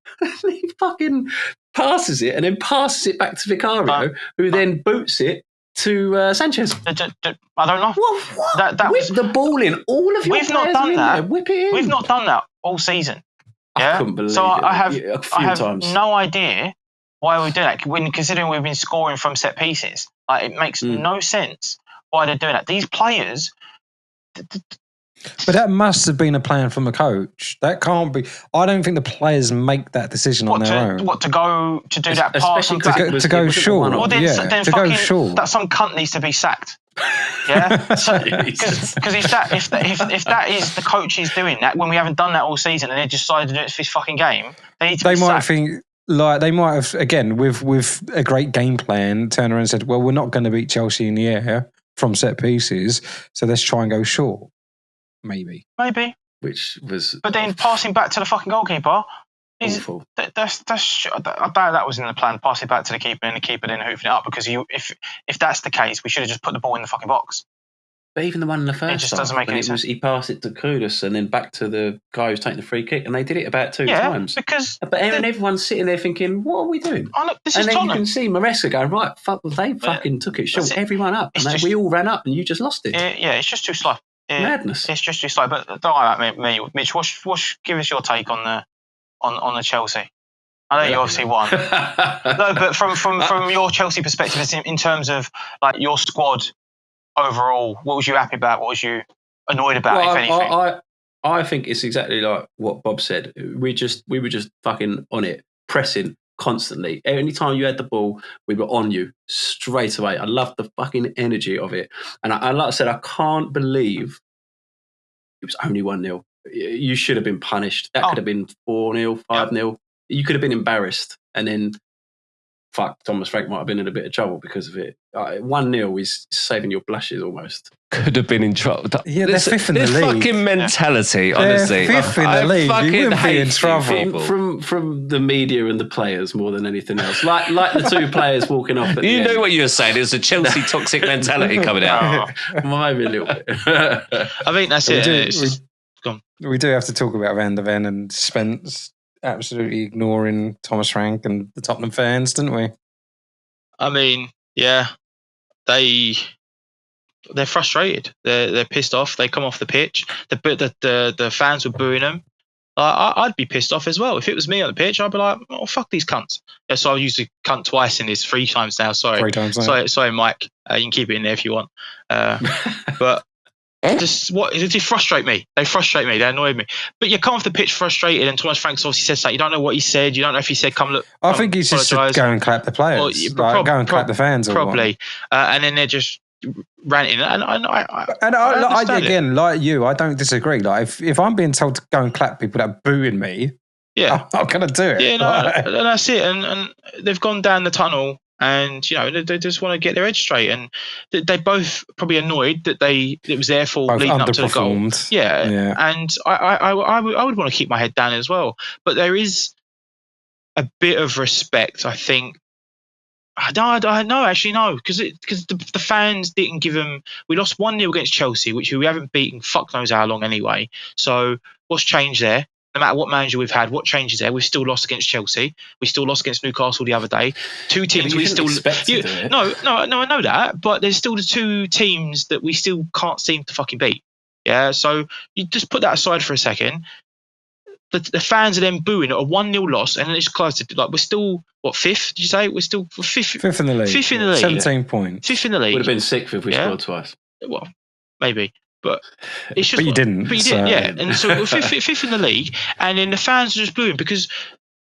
He fucking passes it and then passes it back to Vicario, who then boots it to Sanchez. I don't know. What? That whip the ball in. All of your We've players not done are in that. There. Whip it in. We've not done that all season. Yeah? I couldn't believe so it. I have a few times. No idea why we do that. When considering we've been scoring from set pieces, like, it makes no sense why they're doing that. These players, But that must have been a plan from the coach. That can't be. I don't think the players make that decision on their own. What, to do that pass and to go short? Well, then to go short. That some cunt needs to be sacked. Yeah, because if that is the coach is doing that when we haven't done that all season and they decided to do it for this fucking game, they need to be might sacked. think like they might have again with a great game plan. Turn around and said, "Well, we're not going to beat Chelsea in the air from set pieces, so let's try and go short." Maybe. Which was, but then passing back to the fucking goalkeeper. Awful. I doubt that was in the plan. Pass it back to the keeper and the keeper then hoofing it up because if that's the case, we should have just put the ball in the fucking box. But even the one in the first, it just doesn't make any sense. He passed it to Kudus and then back to the guy who's taking the free kick, and they did it about 2 times. But everyone's sitting there thinking, "What are we doing?" Oh, look, this is Tottenham. You can see Maresca going, "Right, fuck, they fucking took it short. Everyone up, and we all ran up, and you just lost it." It's just too slow. Madness. It's just too slow. But don't worry about me, Mitch. Give us your take on the Chelsea. I know you obviously won. No, but from your Chelsea perspective, in terms of like your squad overall, what was you happy about? What was you annoyed about, if anything? I think it's exactly like what Bob said. We were just fucking on it, pressing constantly. Anytime you had the ball, we were on you straight away. I loved the fucking energy of it. And I like I said, I can't believe it was only 1-0. You should have been punished. That could have been 4-0, 5-0. You could have been embarrassed. And then, Thomas Frank might have been in a bit of trouble because of it. 1-0 is saving your blushes almost. Could have been in trouble. Yeah, they're fifth in the league. This fucking mentality, honestly. They're fifth in the league. You wouldn't be in trouble. From the media and the players more than anything else. Like the two players walking off at the end. You know what you were saying. There's a Chelsea toxic mentality coming out. Well, maybe a little bit. I think that's it. We do have to talk about Van der Ven and Spence absolutely ignoring Thomas Frank and the Tottenham fans, didn't we? I mean, yeah, they're frustrated. They're pissed off. They come off the pitch. The fans were booing them. I'd be pissed off as well. If it was me on the pitch, I'd be like, "Oh, fuck these cunts." Yeah, so I've used the cunt twice in this 3 times now. Sorry. 3 times now. Sorry, Mike. You can keep it in there if you want. But it just frustrate me. They frustrate me. They annoy me. But you come off the pitch frustrated, and Thomas Franks obviously said something. You don't know what he said. You don't know if he said, "Come look." I think he's just said, "Go and clap the players." Go and clap the fans. Probably. And then they're just ranting. And I again, like you, I don't disagree. Like if I'm being told to go and clap people that are booing me, I'm not going to do it. Yeah, no, and that's it. And they've gone down the tunnel. And they just want to get their head straight, and they both probably annoyed that it was their fault both leading up to the goal. Yeah. And I would want to keep my head down as well. But there is a bit of respect, I think. Actually no, because the fans didn't give them. We lost 1-0 against Chelsea, which we haven't beaten fuck knows how long anyway. So what's changed there? No matter what manager we've had, what changes there? We've still lost against Chelsea. We still lost against Newcastle the other day. 2 teams we still. No, I know that, but there's still the 2 teams that we still can't seem to fucking beat. Yeah, so you just put that aside for a second. The fans are then booing at a 1-0 loss, and then it's close to we're still 5th? Did you say we're still 5th? 5th in the league. 5th in the league. 17 points. 5th in the league. Would have been 6th if we scored twice. Well, maybe. But it's just, you didn't. But you did, yeah. And so we're fifth in the league, and then the fans are just booing because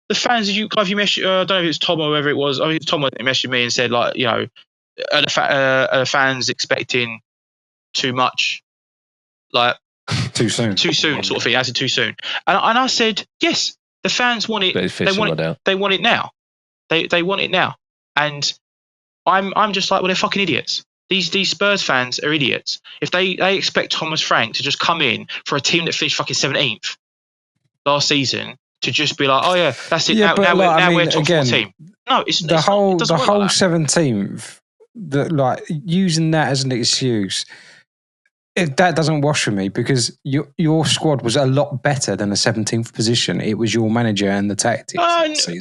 the fans, Clive, you messaged, I don't know if it was Tom or whoever it was. I mean, Tom messaged me and said, like, are the fans expecting too much, like too soon, sort of thing. I said too soon, and I said yes. The fans want it. They want it now. They want it now, and I'm just like, well, they're fucking idiots. These Spurs fans are idiots. If they expect Thomas Frank to just come in for a team that finished fucking 17th last season to just be like, oh yeah, that's it. Yeah, now we're top 4 team. No, it's the whole 17th. Using that as an excuse. That doesn't wash for me because your squad was a lot better than the 17th position. It was your manager and the tactics.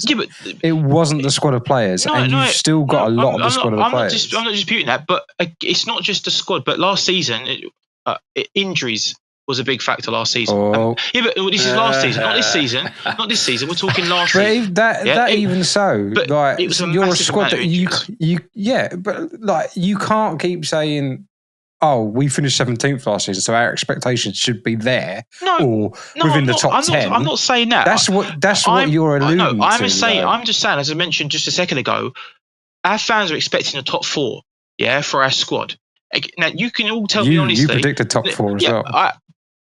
Yeah, but it wasn't the squad of players, you've still got a lot of the squad of players. I'm not disputing that, but it's not just the squad. But last season, injuries was a big factor last season. But this is last season, not this season. Not this season. We're talking last season. Even so, but like it was you're a squad that you can't keep saying, oh, we finished 17th last season, so our expectations should be there or within the top 10. I'm not saying that. That's what you're alluding to. I'm just saying, as I mentioned just a second ago, our fans are expecting a top 4, for our squad. Now, you can all tell me honestly. You predicted top 4 as well.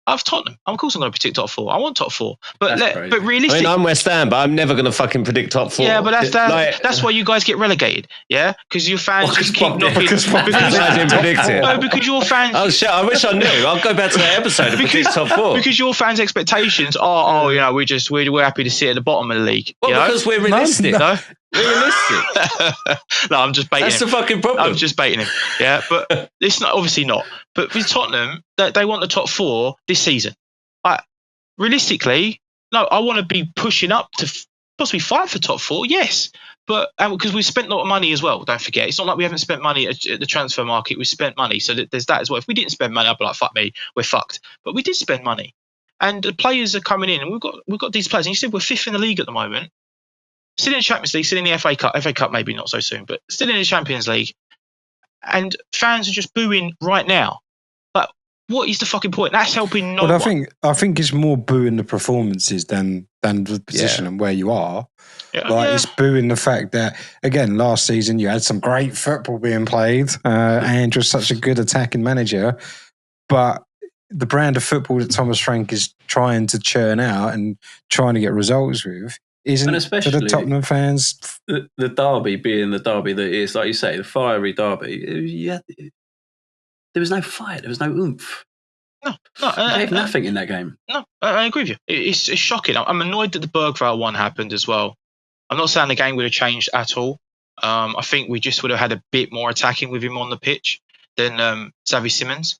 I've Tottenham. Of course I'm going to predict top 4. I want top 4. But realistically... I mean, I'm West Ham, but I'm never going to fucking predict top 4. Yeah, but that's why you guys get relegated, yeah? Because your fans just keep knocking... Because I didn't predict it. No, because your fans... Oh, shit, I wish I knew. I'll go back to that episode and predict top 4. Because your fans' expectations are, we're happy to sit at the bottom of the league. Well, because we're realistic. No? We're realistic. No, I'm just baiting him. That's the fucking problem. I'm just baiting him. Yeah, but it's not obviously not. But with Tottenham, they want the top 4 this season. Realistically, no, I want to be pushing up to possibly fight for top 4, yes. But because we've spent a lot of money as well, don't forget. It's not like we haven't spent money at the transfer market. We've spent money. So there's that as well. If we didn't spend money, I'd be like, fuck me, we're fucked. But we did spend money. And the players are coming in, and we've got these players. And you said we're 5th in the league at the moment. Still in the Champions League, still in the FA Cup. FA Cup maybe not so soon, but still in the Champions League. And fans are just booing right now. But what is the fucking point? That's helping no one. I think it's more booing the performances than the position and where you are. Yeah, it's booing the fact that, again, last season you had some great football being played and you're such a good attacking manager. But the brand of football that Thomas Frank is trying to churn out and trying to get results with isn't, especially for the Tottenham fans. The derby being the derby that is, like you say, the fiery derby. There was no fight. There was no oomph. No, gave nothing in that game. No, I agree with you. It's shocking. I'm annoyed that the Bergvall one happened as well. I'm not saying the game would have changed at all. I think we just would have had a bit more attacking with him on the pitch than Xavi Simons.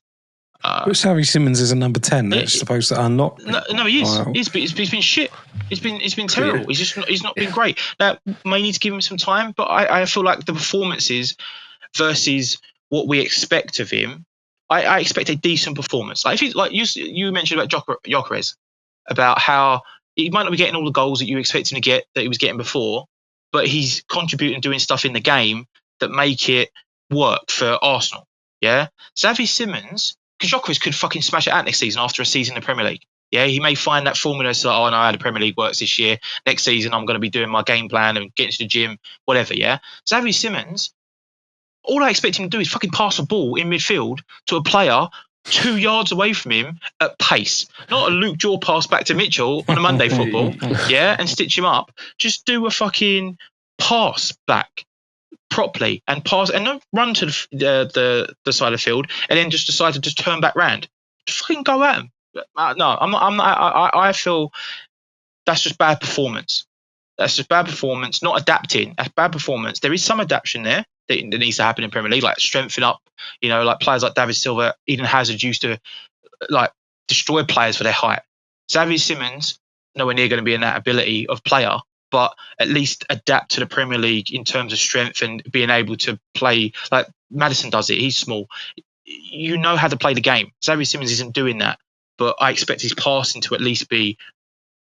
But Xavi Simons is a number 10. That's supposed to unlock. No, he is. Wow. He's been shit. He's been terrible. Yeah. He's not been great. Now, may need to give him some time, but I feel like the performances versus what we expect of him, I expect a decent performance. Like you mentioned about Gyökeres, about how he might not be getting all the goals that you expect him to get that he was getting before, but he's contributing, doing stuff in the game that make it work for Arsenal. Yeah, Xavi Simons. Because Gyökeres could fucking smash it out next season after a season in the Premier League. Yeah, he may find that formula. So, I know how the Premier League works this year. Next season, I'm going to be doing my game plan and getting to the gym, whatever. Yeah, Xavi Simons. All I expect him to do is fucking pass a ball in midfield to a player 2 yards away from him at pace. Not a Luke Shaw pass back to Mitchell on a Monday football. Yeah, and stitch him up. Just do a fucking pass back properly and pass, and don't run to the side of the field and then just decide to just turn back round. Just fucking go at him. No, I'm not. I feel that's just bad performance. That's just bad performance. Not adapting. That's bad performance. There is some adaptation there that needs to happen in Premier League, like strengthen up. Like players like David Silva, Eden Hazard used to like destroy players for their height. Xavi Simons, nowhere near going to be in that ability of player, but at least adapt to the Premier League in terms of strength and being able to play like Maddison does it. He's small. You know how to play the game. Xavi Simons isn't doing that, but I expect his passing to at least be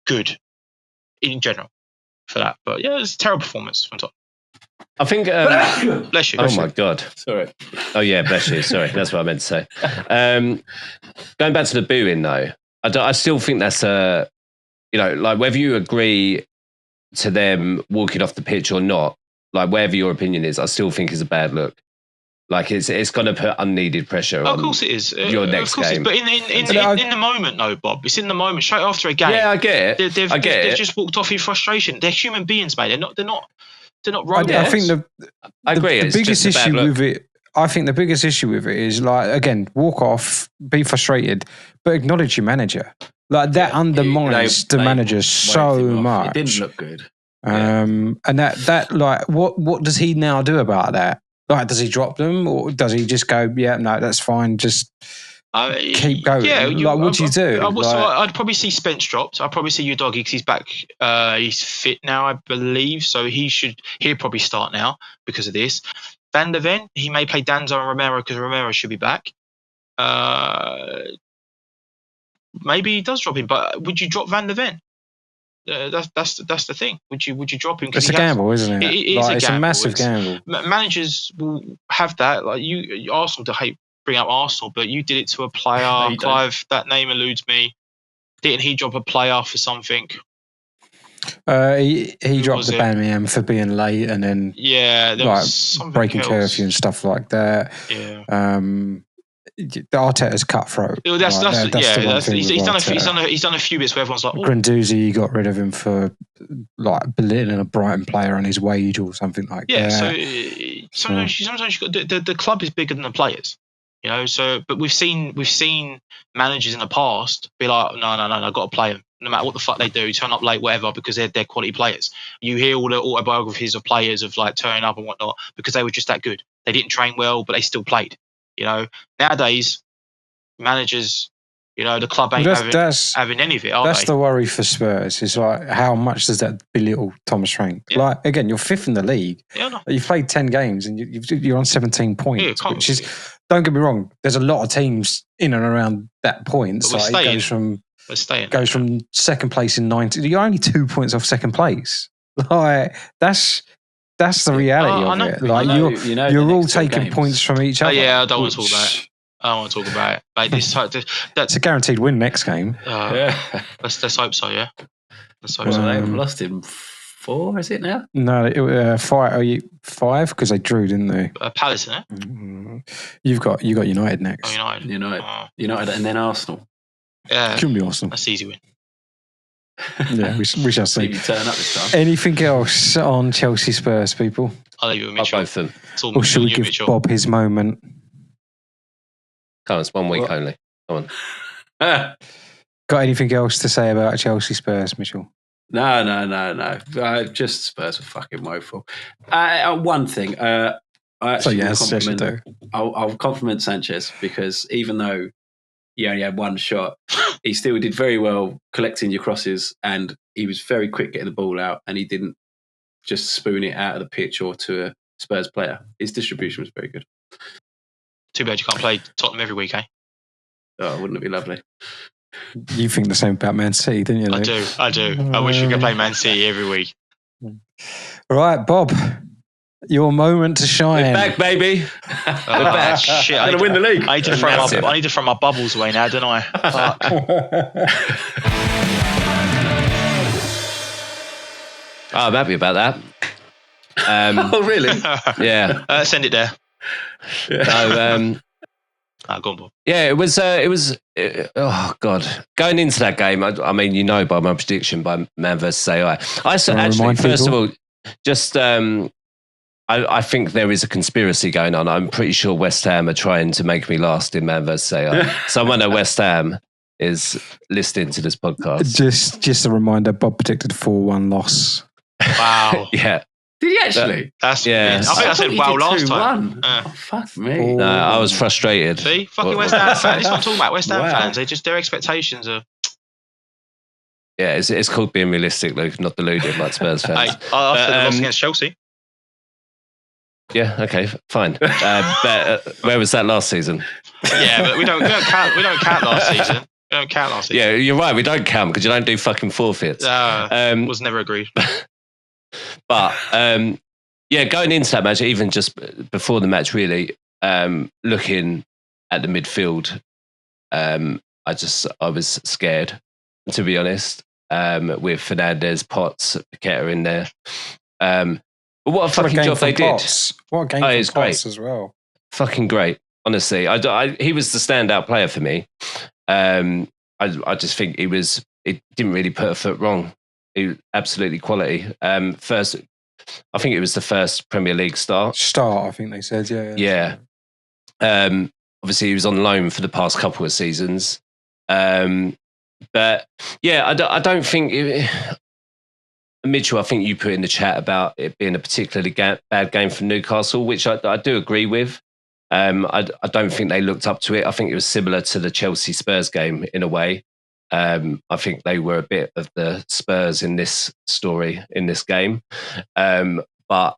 good in general for that. But yeah, it's a terrible performance from top. I think... bless you. Oh my God. Sorry. Oh yeah, bless you. Sorry, that's what I meant to say. Going back to the booing though, I still think that's like whether you agree to them walking off the pitch or not, like wherever your opinion is, I still think is a bad look. Like it's going to put unneeded pressure on. Of course it is. Your next game. But in the moment, though, Bob, it's in the moment. Straight after a game. Yeah, I get it. They've just walked off in frustration. They're human beings, mate. They're not robots. I think I agree. The biggest issue with it. I think the biggest issue with it is like, again, walk off, be frustrated, but acknowledge your manager. Like that undermines the manager so much. It didn't look good. And that like, what does he now do about that? Like, does he drop them or does he just go, yeah, no, that's fine, just keep going? Yeah, what do you do? I'd probably see Spence dropped. I'd probably see Udogie because he's back. He's fit now, I believe, so he'll probably start now because of this. Van der Ven, he may play Danzo and Romero because Romero should be back. Maybe he does drop him, but would you drop Van der Ven? That's the thing. Would you drop him? It's a gamble, isn't it? It's a gamble. It's a massive gamble. Managers will have that. Like Arsenal hate bring up Arsenal, but you did it to a player, Clive. That name eludes me. Didn't he drop a player for something? He dropped the ban for being late, and then there was something breaking else. curfew and stuff like that. Yeah. The Arteta's cutthroat. That's he's done a few bits where everyone's like, Guendouzi got rid of him for belittling a Brighton player on his wage or something like that. Yeah, so sometimes you got the club is bigger than the players, you know. So, but we've seen managers in the past be like, no, I've got to play them. No matter what the fuck they do, turn up late, whatever, because they're quality players. You hear all the autobiographies of players of turning up and whatnot because they were just that good. They didn't train well, but they still played. You know, nowadays managers, the club ain't having any of it. That's the worry for Spurs. It's how much does that belittle Thomas Frank? Yeah. Again, you're fifth in the league. Yeah, no. You've played 10 games and you're on 17 points, which is, don't get me wrong, there's a lot of teams in and around that point. So it goes from second place in 90. You're only 2 points off second place. That's the reality of it. You're all taking points from each other. I don't want to talk about it. I don't want to talk about it. It's a guaranteed win next game. Let's hope so. Yeah. Let's hope so. They've lost in 4. Is it now? No, 5 because they drew, didn't they? Palace, isn't it? You got United next. Oh, United, and then Arsenal. Yeah, couldn't be Arsenal. That's easy win. Yeah, we shall see. Maybe turn up this time. Anything else on Chelsea Spurs, people? I'll leave it with Mitchell. Both of them. Or should we give Bob his moment? Come on, it's 1 week only. Come on. Got anything else to say about Chelsea Spurs, Mitchell? No. Just Spurs are fucking woeful. One thing. I'll compliment Sanchez because even though he only had one shot, he still did very well collecting your crosses, and he was very quick getting the ball out, and he didn't just spoon it out of the pitch or to a Spurs player. His distribution was very good. Too bad you can't play Tottenham every week, eh? Oh, wouldn't it be lovely? You think the same about Man City, didn't you, Luke? I do. I wish we could play Man City every week. All right, Bob. Your moment to shine. We're back, baby. We're back. Shit, I'm going to win the league. I need to throw my bubbles away now, don't I? Fuck. I'm happy about that. Oh, really? Yeah. Send it there. So, go on, Bob. yeah, it was. Oh God, going into that game, I mean, by my prediction by ManVsAI. First of all, just I think there is a conspiracy going on. I'm pretty sure West Ham are trying to make me last in ManVsAI. Someone at West Ham is listening to this podcast. Just a reminder, Bob predicted 4-1 loss. Wow. Yeah. Did he actually? That's I think I said wow last time. Oh, fuck me. No, I was frustrated. See, fucking West Ham fans. This is what I'm talking about. West Ham fans. Their expectations are. Yeah, it's called being realistic, Luke, not deluded like Spurs fans. After the loss against Chelsea. Yeah. Okay. Fine. Where was that last season? Yeah, but we don't count last season. We don't count last season. Yeah, you're right. We don't count because you don't do fucking forfeits. Was never agreed. But going into that match, even just before the match, really looking at the midfield, I was scared, to be honest. With Fernandes, Potts, Paqueta in there. But what a fucking job they did! What a game for Potts as well. Fucking great, honestly. He was the standout player for me. I just think he didn't really put a foot wrong. He was absolutely quality. First, I think it was the first Premier League start. I think they said, yeah. Obviously, he was on loan for the past couple of seasons. But yeah, I don't think Mitchell, I think you put in the chat about it being a particularly bad game for Newcastle, which I do agree with. I don't think they looked up to it. I think it was similar to the Chelsea Spurs game in a way. I think they were a bit of the Spurs in this story, in this game. But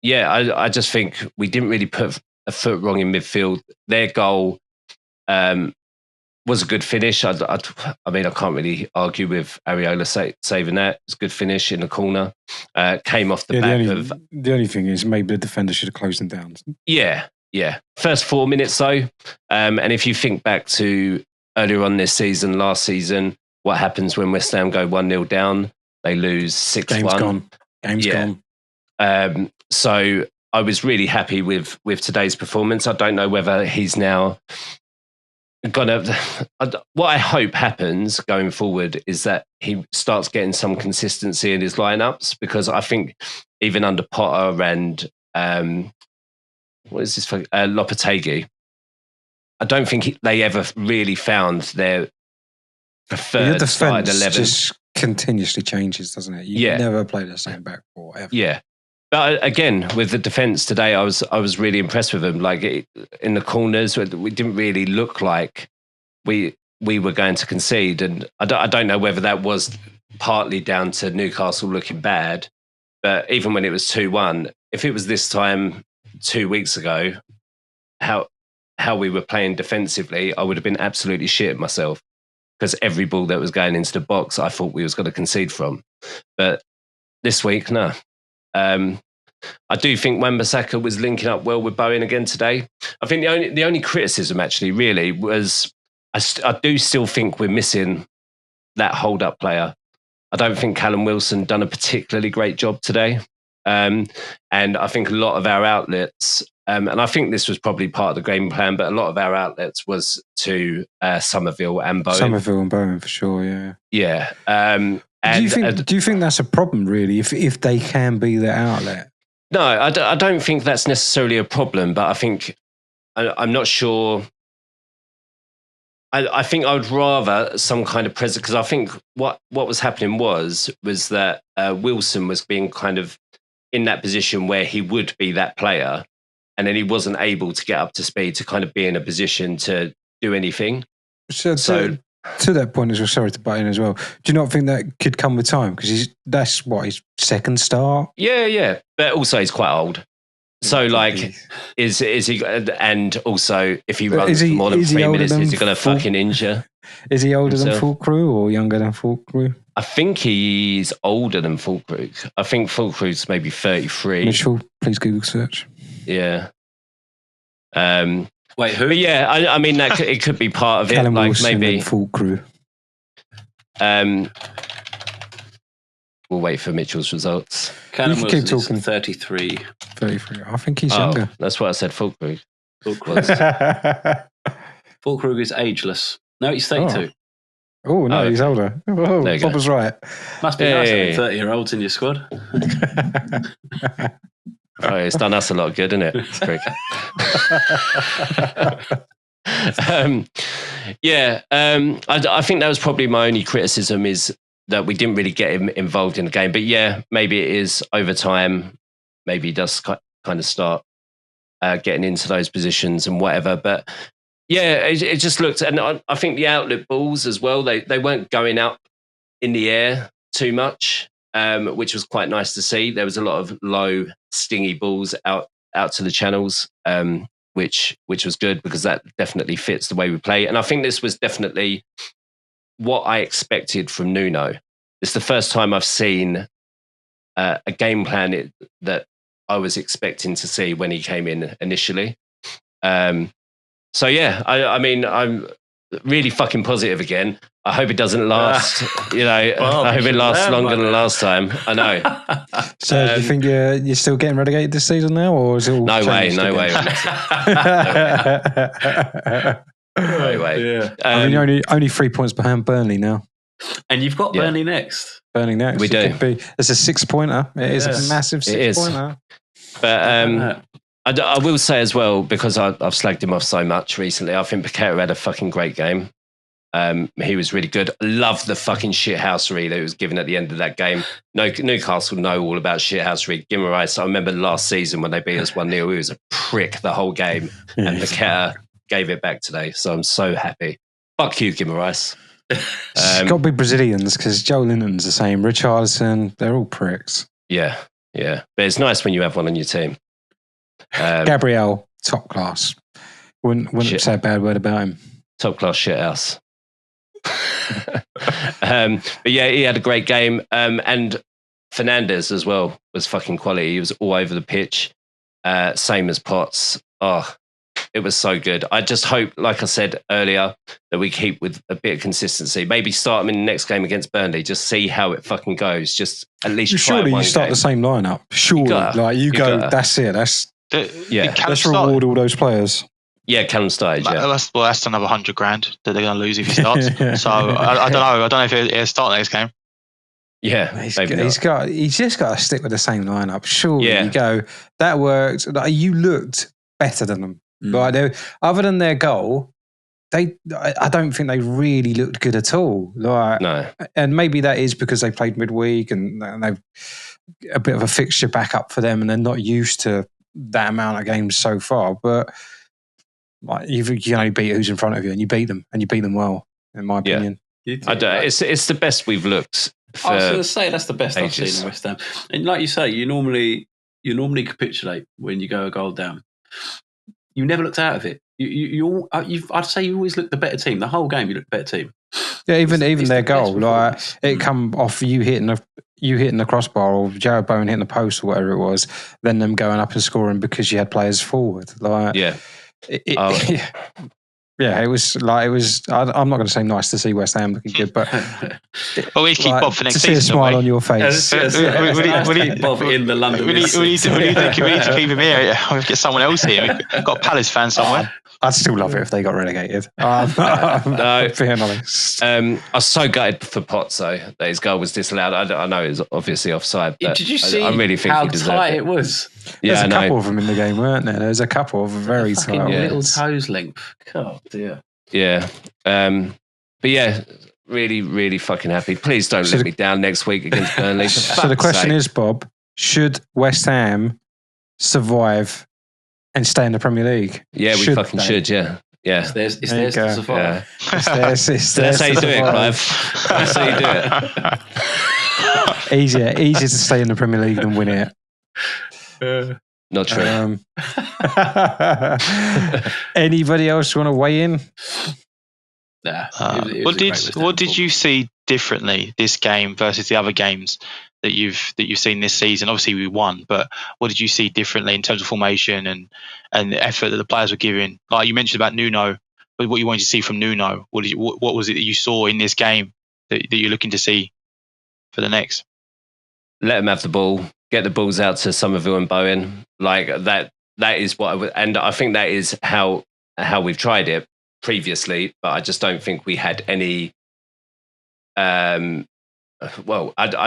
yeah, I just think we didn't really put a foot wrong in midfield. Their goal was a good finish. I mean, I can't really argue with Areola saving that. It's a good finish in the corner. Came off the back of... The only thing is maybe the defender should have closed them down. Yeah. Yeah, first 4 minutes though, and if you think back to earlier on this season, last season, what happens when West Ham go 1-0 down? They lose 6-1. Game's gone. So I was really happy with today's performance. I don't know whether he's now gonna. What I hope happens going forward is that he starts getting some consistency in his lineups, because I think even under Potter and what is this? Lopetegui, I don't think they ever really found their preferred starting 11. Just continuously changes, doesn't it? You never play the same back four ever. Yeah. But again, with the defence today, I was really impressed with them. Like in the corners, we didn't really look like we were going to concede, and I don't know whether that was partly down to Newcastle looking bad. But even when it was 2-1, if it was this time 2 weeks ago, how we were playing defensively, I would have been absolutely shit myself, because every ball that was going into the box, I thought we was going to concede from. But this week, no. I do think ManVsAI was linking up well with Bowen again today. I think the only criticism actually really was I do still think we're missing that hold-up player. I don't think Callum Wilson done a particularly great job today. And I think a lot of our outlets, and I think this was probably part of the game plan, but a lot of our outlets was to Somerville and Bowen. Somerville and Bowen for sure, yeah. Yeah. Do you think that's a problem really, if they can be the outlet? No, I don't think that's necessarily a problem, but I think I'm not sure. I think I would rather some kind of presence, because I think what was happening was that Wilson was being kind of in that position where he would be that player, and then he wasn't able to get up to speed to kind of be in a position to do anything. So to that point as well, sorry to butt in as well, do you not think that could come with time? Because that's his second start? Yeah. But also he's quite old. So like, is he, and also if he runs for more than 3 minutes, is he going to fucking injure? Is he older than Fulcrew or younger than Fulcrew? I think he's older than Fulcrew. I think Fulcrew's maybe 33. Mitchell, please Google search. Yeah. Wait, who? But yeah, I mean that it could be part of it. Callum like Wilson maybe and Fulcrew. We'll wait for Mitchell's results. Callum Wilson is 33. 33. I think he's younger. That's what I said. Fulcrew. Fulcrew is ageless. No, he's 32. Oh no, he's older. Oh, Bob was right. Must be nice having 30-year-olds in your squad. Oh, it's done us a lot of good, isn't it? I think that was probably my only criticism, is that we didn't really get him involved in the game. But yeah, maybe it is over time. Maybe he does kind of start getting into those positions and whatever. But yeah, it just looked, and I think the outlet balls as well, they weren't going up in the air too much, which was quite nice to see. There was a lot of low, stingy balls out to the channels, which was good, because that definitely fits the way we play. And I think this was definitely what I expected from Nuno. It's the first time I've seen a game plan that I was expecting to see when he came in initially. So yeah, I mean, I'm really fucking positive again. I hope it doesn't last. I hope it lasts longer than last time. I know. So do you think you're still getting relegated this season now, or is it all No way. No way. Yeah. I mean, only 3 points behind Burnley now. And you've got Burnley next. Burnley next. We do. It's a 6-pointer. It is a massive 6-pointer. But I will say as well, because I've slagged him off so much recently, I think Paqueta had a fucking great game. He was really good. Love the fucking shithousery that he was given at the end of that game. Newcastle know all about shithousery. Guimaraes, I remember last season when they beat us 1-0, he was a prick the whole game. And Paqueta gave it back today. So I'm so happy. Fuck you, Guimaraes. It's got to be Brazilians, because Joe Linton's the same. Richarlison, they're all pricks. Yeah. But it's nice when you have one on your team. Gabriel, top class. Wouldn't say a bad word about him. Top class shithouse. But yeah, he had a great game. And Fernandez as well was fucking quality. He was all over the pitch. Same as Potts. Oh, It was so good. I just hope, like I said earlier, that we keep with a bit of consistency. Maybe start them in the next game against Burnley. Just see how it fucking goes. Just at least surely you start game. the same lineup. Surely, you go. That's it. Let's reward all those players. Yeah, Callum started. Yeah, that's another $100,000 that they're going to lose if he starts. So I don't know. I don't know if he'll start next game. Yeah, he's just got to stick with the same lineup. Surely you go. That worked. You looked better than them. Like other than their goal, I don't think they really looked good at all. Like, no, and maybe that is because they played midweek and they've a bit of a fixture back up for them, and they're not used to that amount of games so far. But like, you can only beat who's in front of you, and you beat them well, in my opinion. I don't. It's the best we've looked. I was going to say that's the best I've seen in West Ham, and like you say, you normally capitulate when you go a goal down. You never looked out of it. I'd say you always looked the better team. The whole game, you looked the better team. Yeah, even their goal, like it come off you hitting the crossbar or Jared Bowen hitting the post or whatever it was, then them going up and scoring because you had players forward. Like it was. I'm not going to say nice to see West Ham looking good, but we keep Bob for next season. To see a smile on your face. We need Bob in the London. We need to keep him here. We'll get someone else here. We've got a Palace fan somewhere. I'd still love it if they got relegated. No, being honest. I was so gutted for Potts though that his goal was disallowed. I know it was obviously offside. But did you see? I really think how tight it was? There's a couple of them in the game, weren't there? There's a couple of very tight. Little toes length. God dear. Yeah. But yeah, really, really fucking happy. Please don't let me down next week against Burnley. So the question is, Bob, should West Ham survive and stay in the Premier League? Yeah, we fucking should, yeah. Yeah. It's theirs to survive. Yeah. That's how you do it, Clive. That's how you do it. Easier to stay in the Premier League than win it. Not true. Anybody else want to weigh in? Nah. What did you see differently this game versus the other games that you've seen this season? Obviously we won, but what did you see differently in terms of formation and the effort that the players were giving? Like you mentioned about Nuno, but what you wanted to see from Nuno, what was it that you saw in this game that you're looking to see for the next? Let them have the ball. Get the balls out to Somerville and Bowen. Like that is what I would, and I think that is how we've tried it previously, but I just don't think we had any I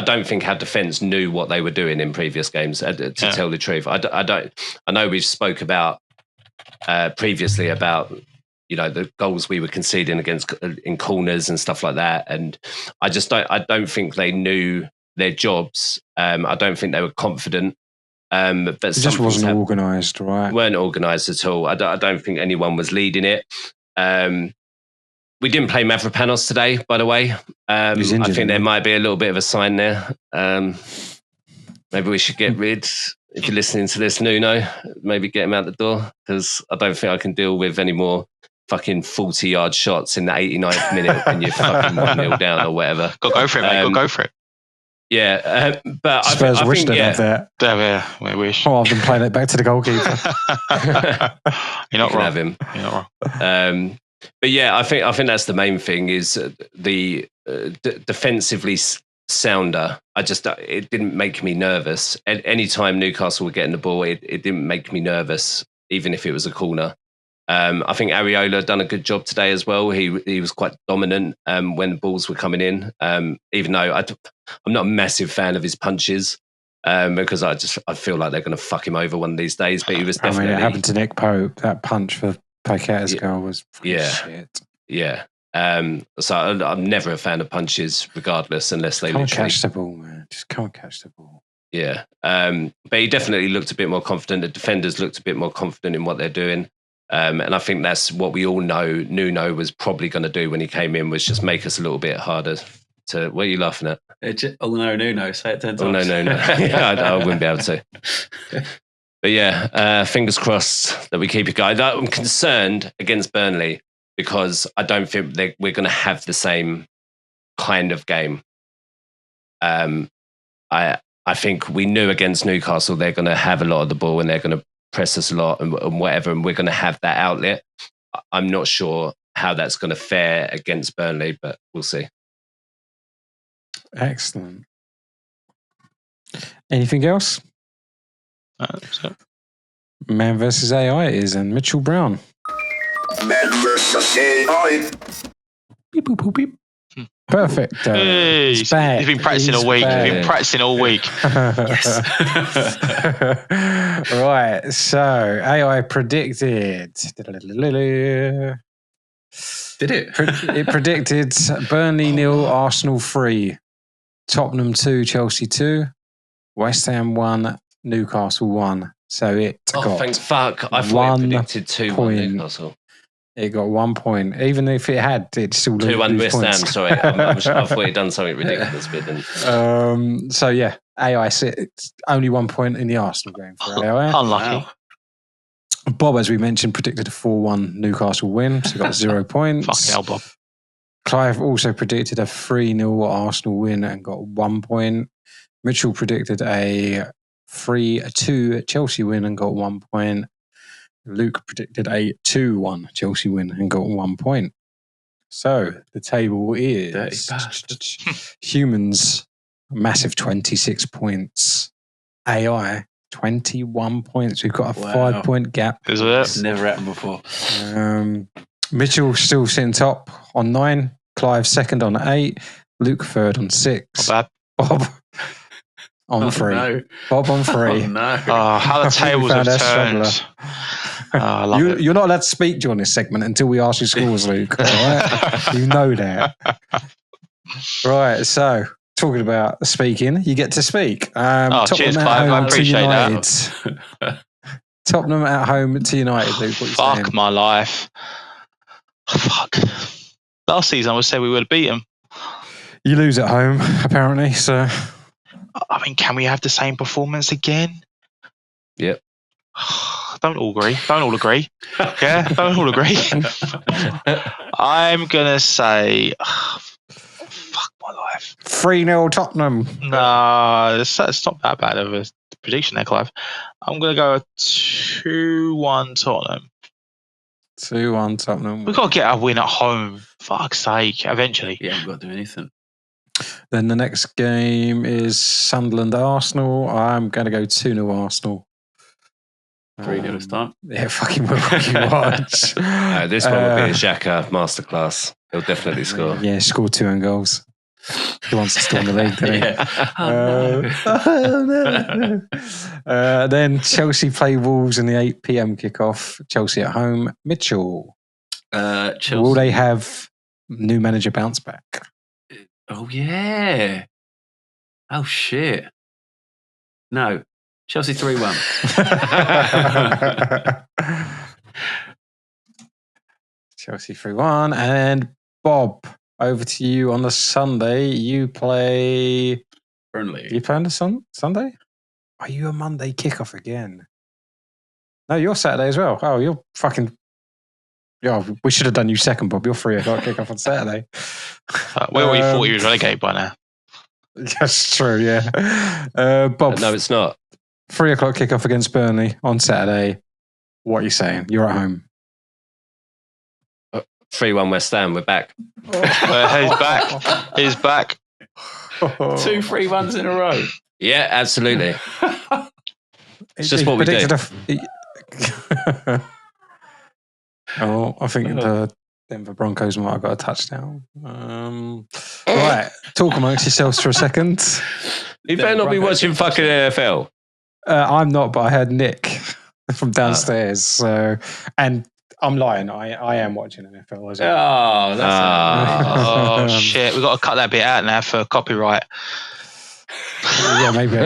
don't think our defence knew what they were doing in previous games, to tell the truth. I know we've spoke about previously about the goals we were conceding in corners and stuff like that, and I don't think they knew their jobs. I don't think they were confident. But it just wasn't organised, right? Weren't organised at all. I don't think anyone was leading it. We didn't play Mavropanos today, by the way. I think there might be a little bit of a sign there. Maybe we should get rid, if you're listening to this, Nuno, maybe get him out the door, because I don't think I can deal with any more fucking 40-yard shots in the 89th minute when you're fucking 1-0 down or whatever. Go for it, mate. Go for it. Yeah, but Spurs I wish think they'd have that. Yeah, we wish. Oh, I've been playing it back to the goalkeeper. You're not wrong. Have him. You're not wrong. But yeah, I think that's the main thing is the defensively sounder. It didn't make me nervous. Anytime Newcastle were getting the ball, it didn't make me nervous, even if it was a corner. I think Areola done a good job today as well. He was quite dominant when the balls were coming in, even though I'm not a massive fan of his punches because I feel like they're going to fuck him over one of these days. But he was definitely... it happened to Nick Pope. That punch for Paqueta's goal was shit. Yeah. So I'm never a fan of punches regardless unless they can't catch the ball, man. Just can't catch the ball. Yeah. But he definitely looked a bit more confident. The defenders looked a bit more confident in what they're doing. And I think that's what we all know Nuno was probably going to do when he came in, was just make us a little bit harder to... What are you laughing at? No, Nuno. Say it 10 times. Oh, no. Yeah, I wouldn't be able to. But yeah, fingers crossed that we keep it going. I'm concerned against Burnley because I don't think we're going to have the same kind of game. I think we knew against Newcastle they're going to have a lot of the ball and they're going to press us a lot and whatever, and we're going to have that outlet. I'm not sure how that's going to fare against Burnley, but we'll see. Excellent. Anything else? Man versus AI is and Mitchell Brown. ManVsAI. Beep, boop, boop, beep. Perfect. Hey, he's been practicing all week. He's been practicing all week. Right. So AI predicted. Did it? It predicted Burnley 0, Arsenal 3, Tottenham 2, Chelsea 2, West Ham 1, Newcastle 1. So it got thank fuck. I thought it predicted 2-1 Newcastle. It got 1 point. Even if it had, it still 2-1 West Ham, sorry. I thought he'd done something ridiculous. But so yeah, AI it's only 1 point in the Arsenal game for AI. Unlucky. Wow. Bob, as we mentioned, predicted a 4-1 Newcastle win, so he got 0 points. Fucking hell, Bob. Clive also predicted a 3-0 Arsenal win and got 1 point. Mitchell predicted a 3-2 Chelsea win and got 1 point. Luke predicted a 2-1 Chelsea win and got 1 point. So the table is humans, massive 26 points. AI, 21 points. We've got a 5 point gap. Is it? It's never happened before. Mitchell still sitting top on 9. Clive second on 8. Luke third on 6. Not bad. Bob on 3. No. Bob on 3. Oh, no. Oh, how the tables have turned. Oh, I love it. You're not allowed to speak during this segment until we ask your scores, Luke. All right? You know that. Right, so talking about speaking, you get to speak. Cheers, Clive. I appreciate that. Tottenham at home to United, Luke. What Fuck saying? my life. Fuck. Last season, I would say we would have beat them. You lose at home, apparently. So, I mean, can we have the same performance again? Yep. Don't all agree. Yeah, don't all agree. I'm gonna say, fuck my life. 3-0 Tottenham. No, it's not that bad of a prediction there, Clive. I'm gonna go 2-1 Tottenham. 2-1 Tottenham. We've got to get a win at home. Fuck's sake, eventually. You haven't got to do anything. Then the next game is Sunderland Arsenal. I'm going to go 2-0 Arsenal. 3-0 this time. Yeah, fucking will you watch. This one will be a Xhaka masterclass. He'll definitely score. Yeah, scored 2 own goals. He wants to stay in the league, doesn't he? Then Chelsea play Wolves in the 8 p.m. kickoff. Chelsea at home. Mitchell. Chelsea. Will they have new manager bounce back? Oh, yeah. Oh, shit. No. Chelsea 3-1. Chelsea 3-1. And Bob, over to you on the Sunday. You play Burnley. You play on the Sunday? Are you a Monday kickoff again? No, you're Saturday as well. Oh, you're fucking... Yeah, we should have done you second, Bob. You're 3 o'clock kickoff on Saturday. Where were you thought he was relegated by now? That's true, yeah. Bob. No, it's not. 3 o'clock kickoff against Burnley on Saturday. What are you saying? You're at home. 3-1 West Ham. We're back. He's back. He's back. 2 3-1s in a row. Yeah, absolutely. It's just what we do. I think the Denver Broncos might have got a touchdown. Right, talk amongst yourselves for a second. You better not be watching fucking NFL. I'm not, but I heard Nick from downstairs. And I'm lying. I am watching NFL as well. Oh, that's shit. We've got to cut that bit out now for copyright. Yeah, maybe.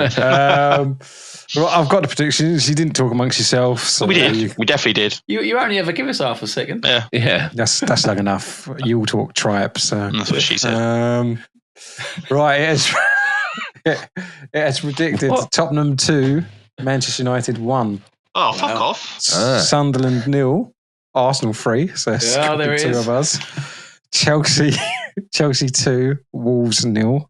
Well, I've got the predictions. You didn't talk amongst yourselves. So we did. We definitely did. You only ever give us half a second. Yeah. That's long enough. You all talk tripe. So that's what she said. Right. It has predicted Tottenham 2, Manchester United 1. Oh, fuck off. Sunderland 0, Arsenal 3. So there it 2 is. of us. Chelsea 2, Wolves 0.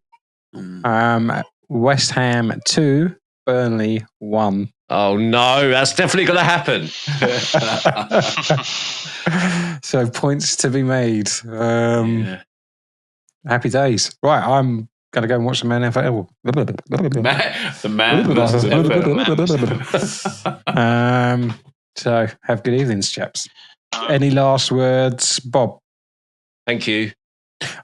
West Ham 2, Burnley 1. Oh no, that's definitely going to happen. So points to be made. Happy days. Right, I'm going to go and watch the ManFL. The man versus NFL. So have good evenings, chaps. Any last words, Bob? Thank you.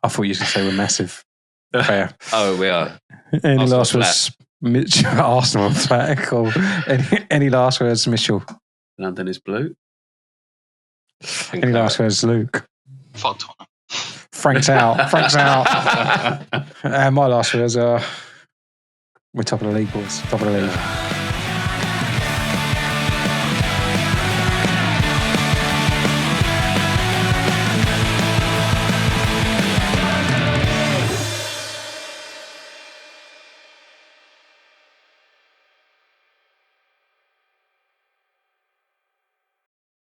I thought you should say we're massive. Fair. Oh, we are. Any Arsenal last words, Mitch? Arsenal flat. Cool. Any last words, Mitchell? London is blue. Any last words, Luke? Fuck Tottenham. Frank's out. My last words are we're top of the league, boys. Top of the league.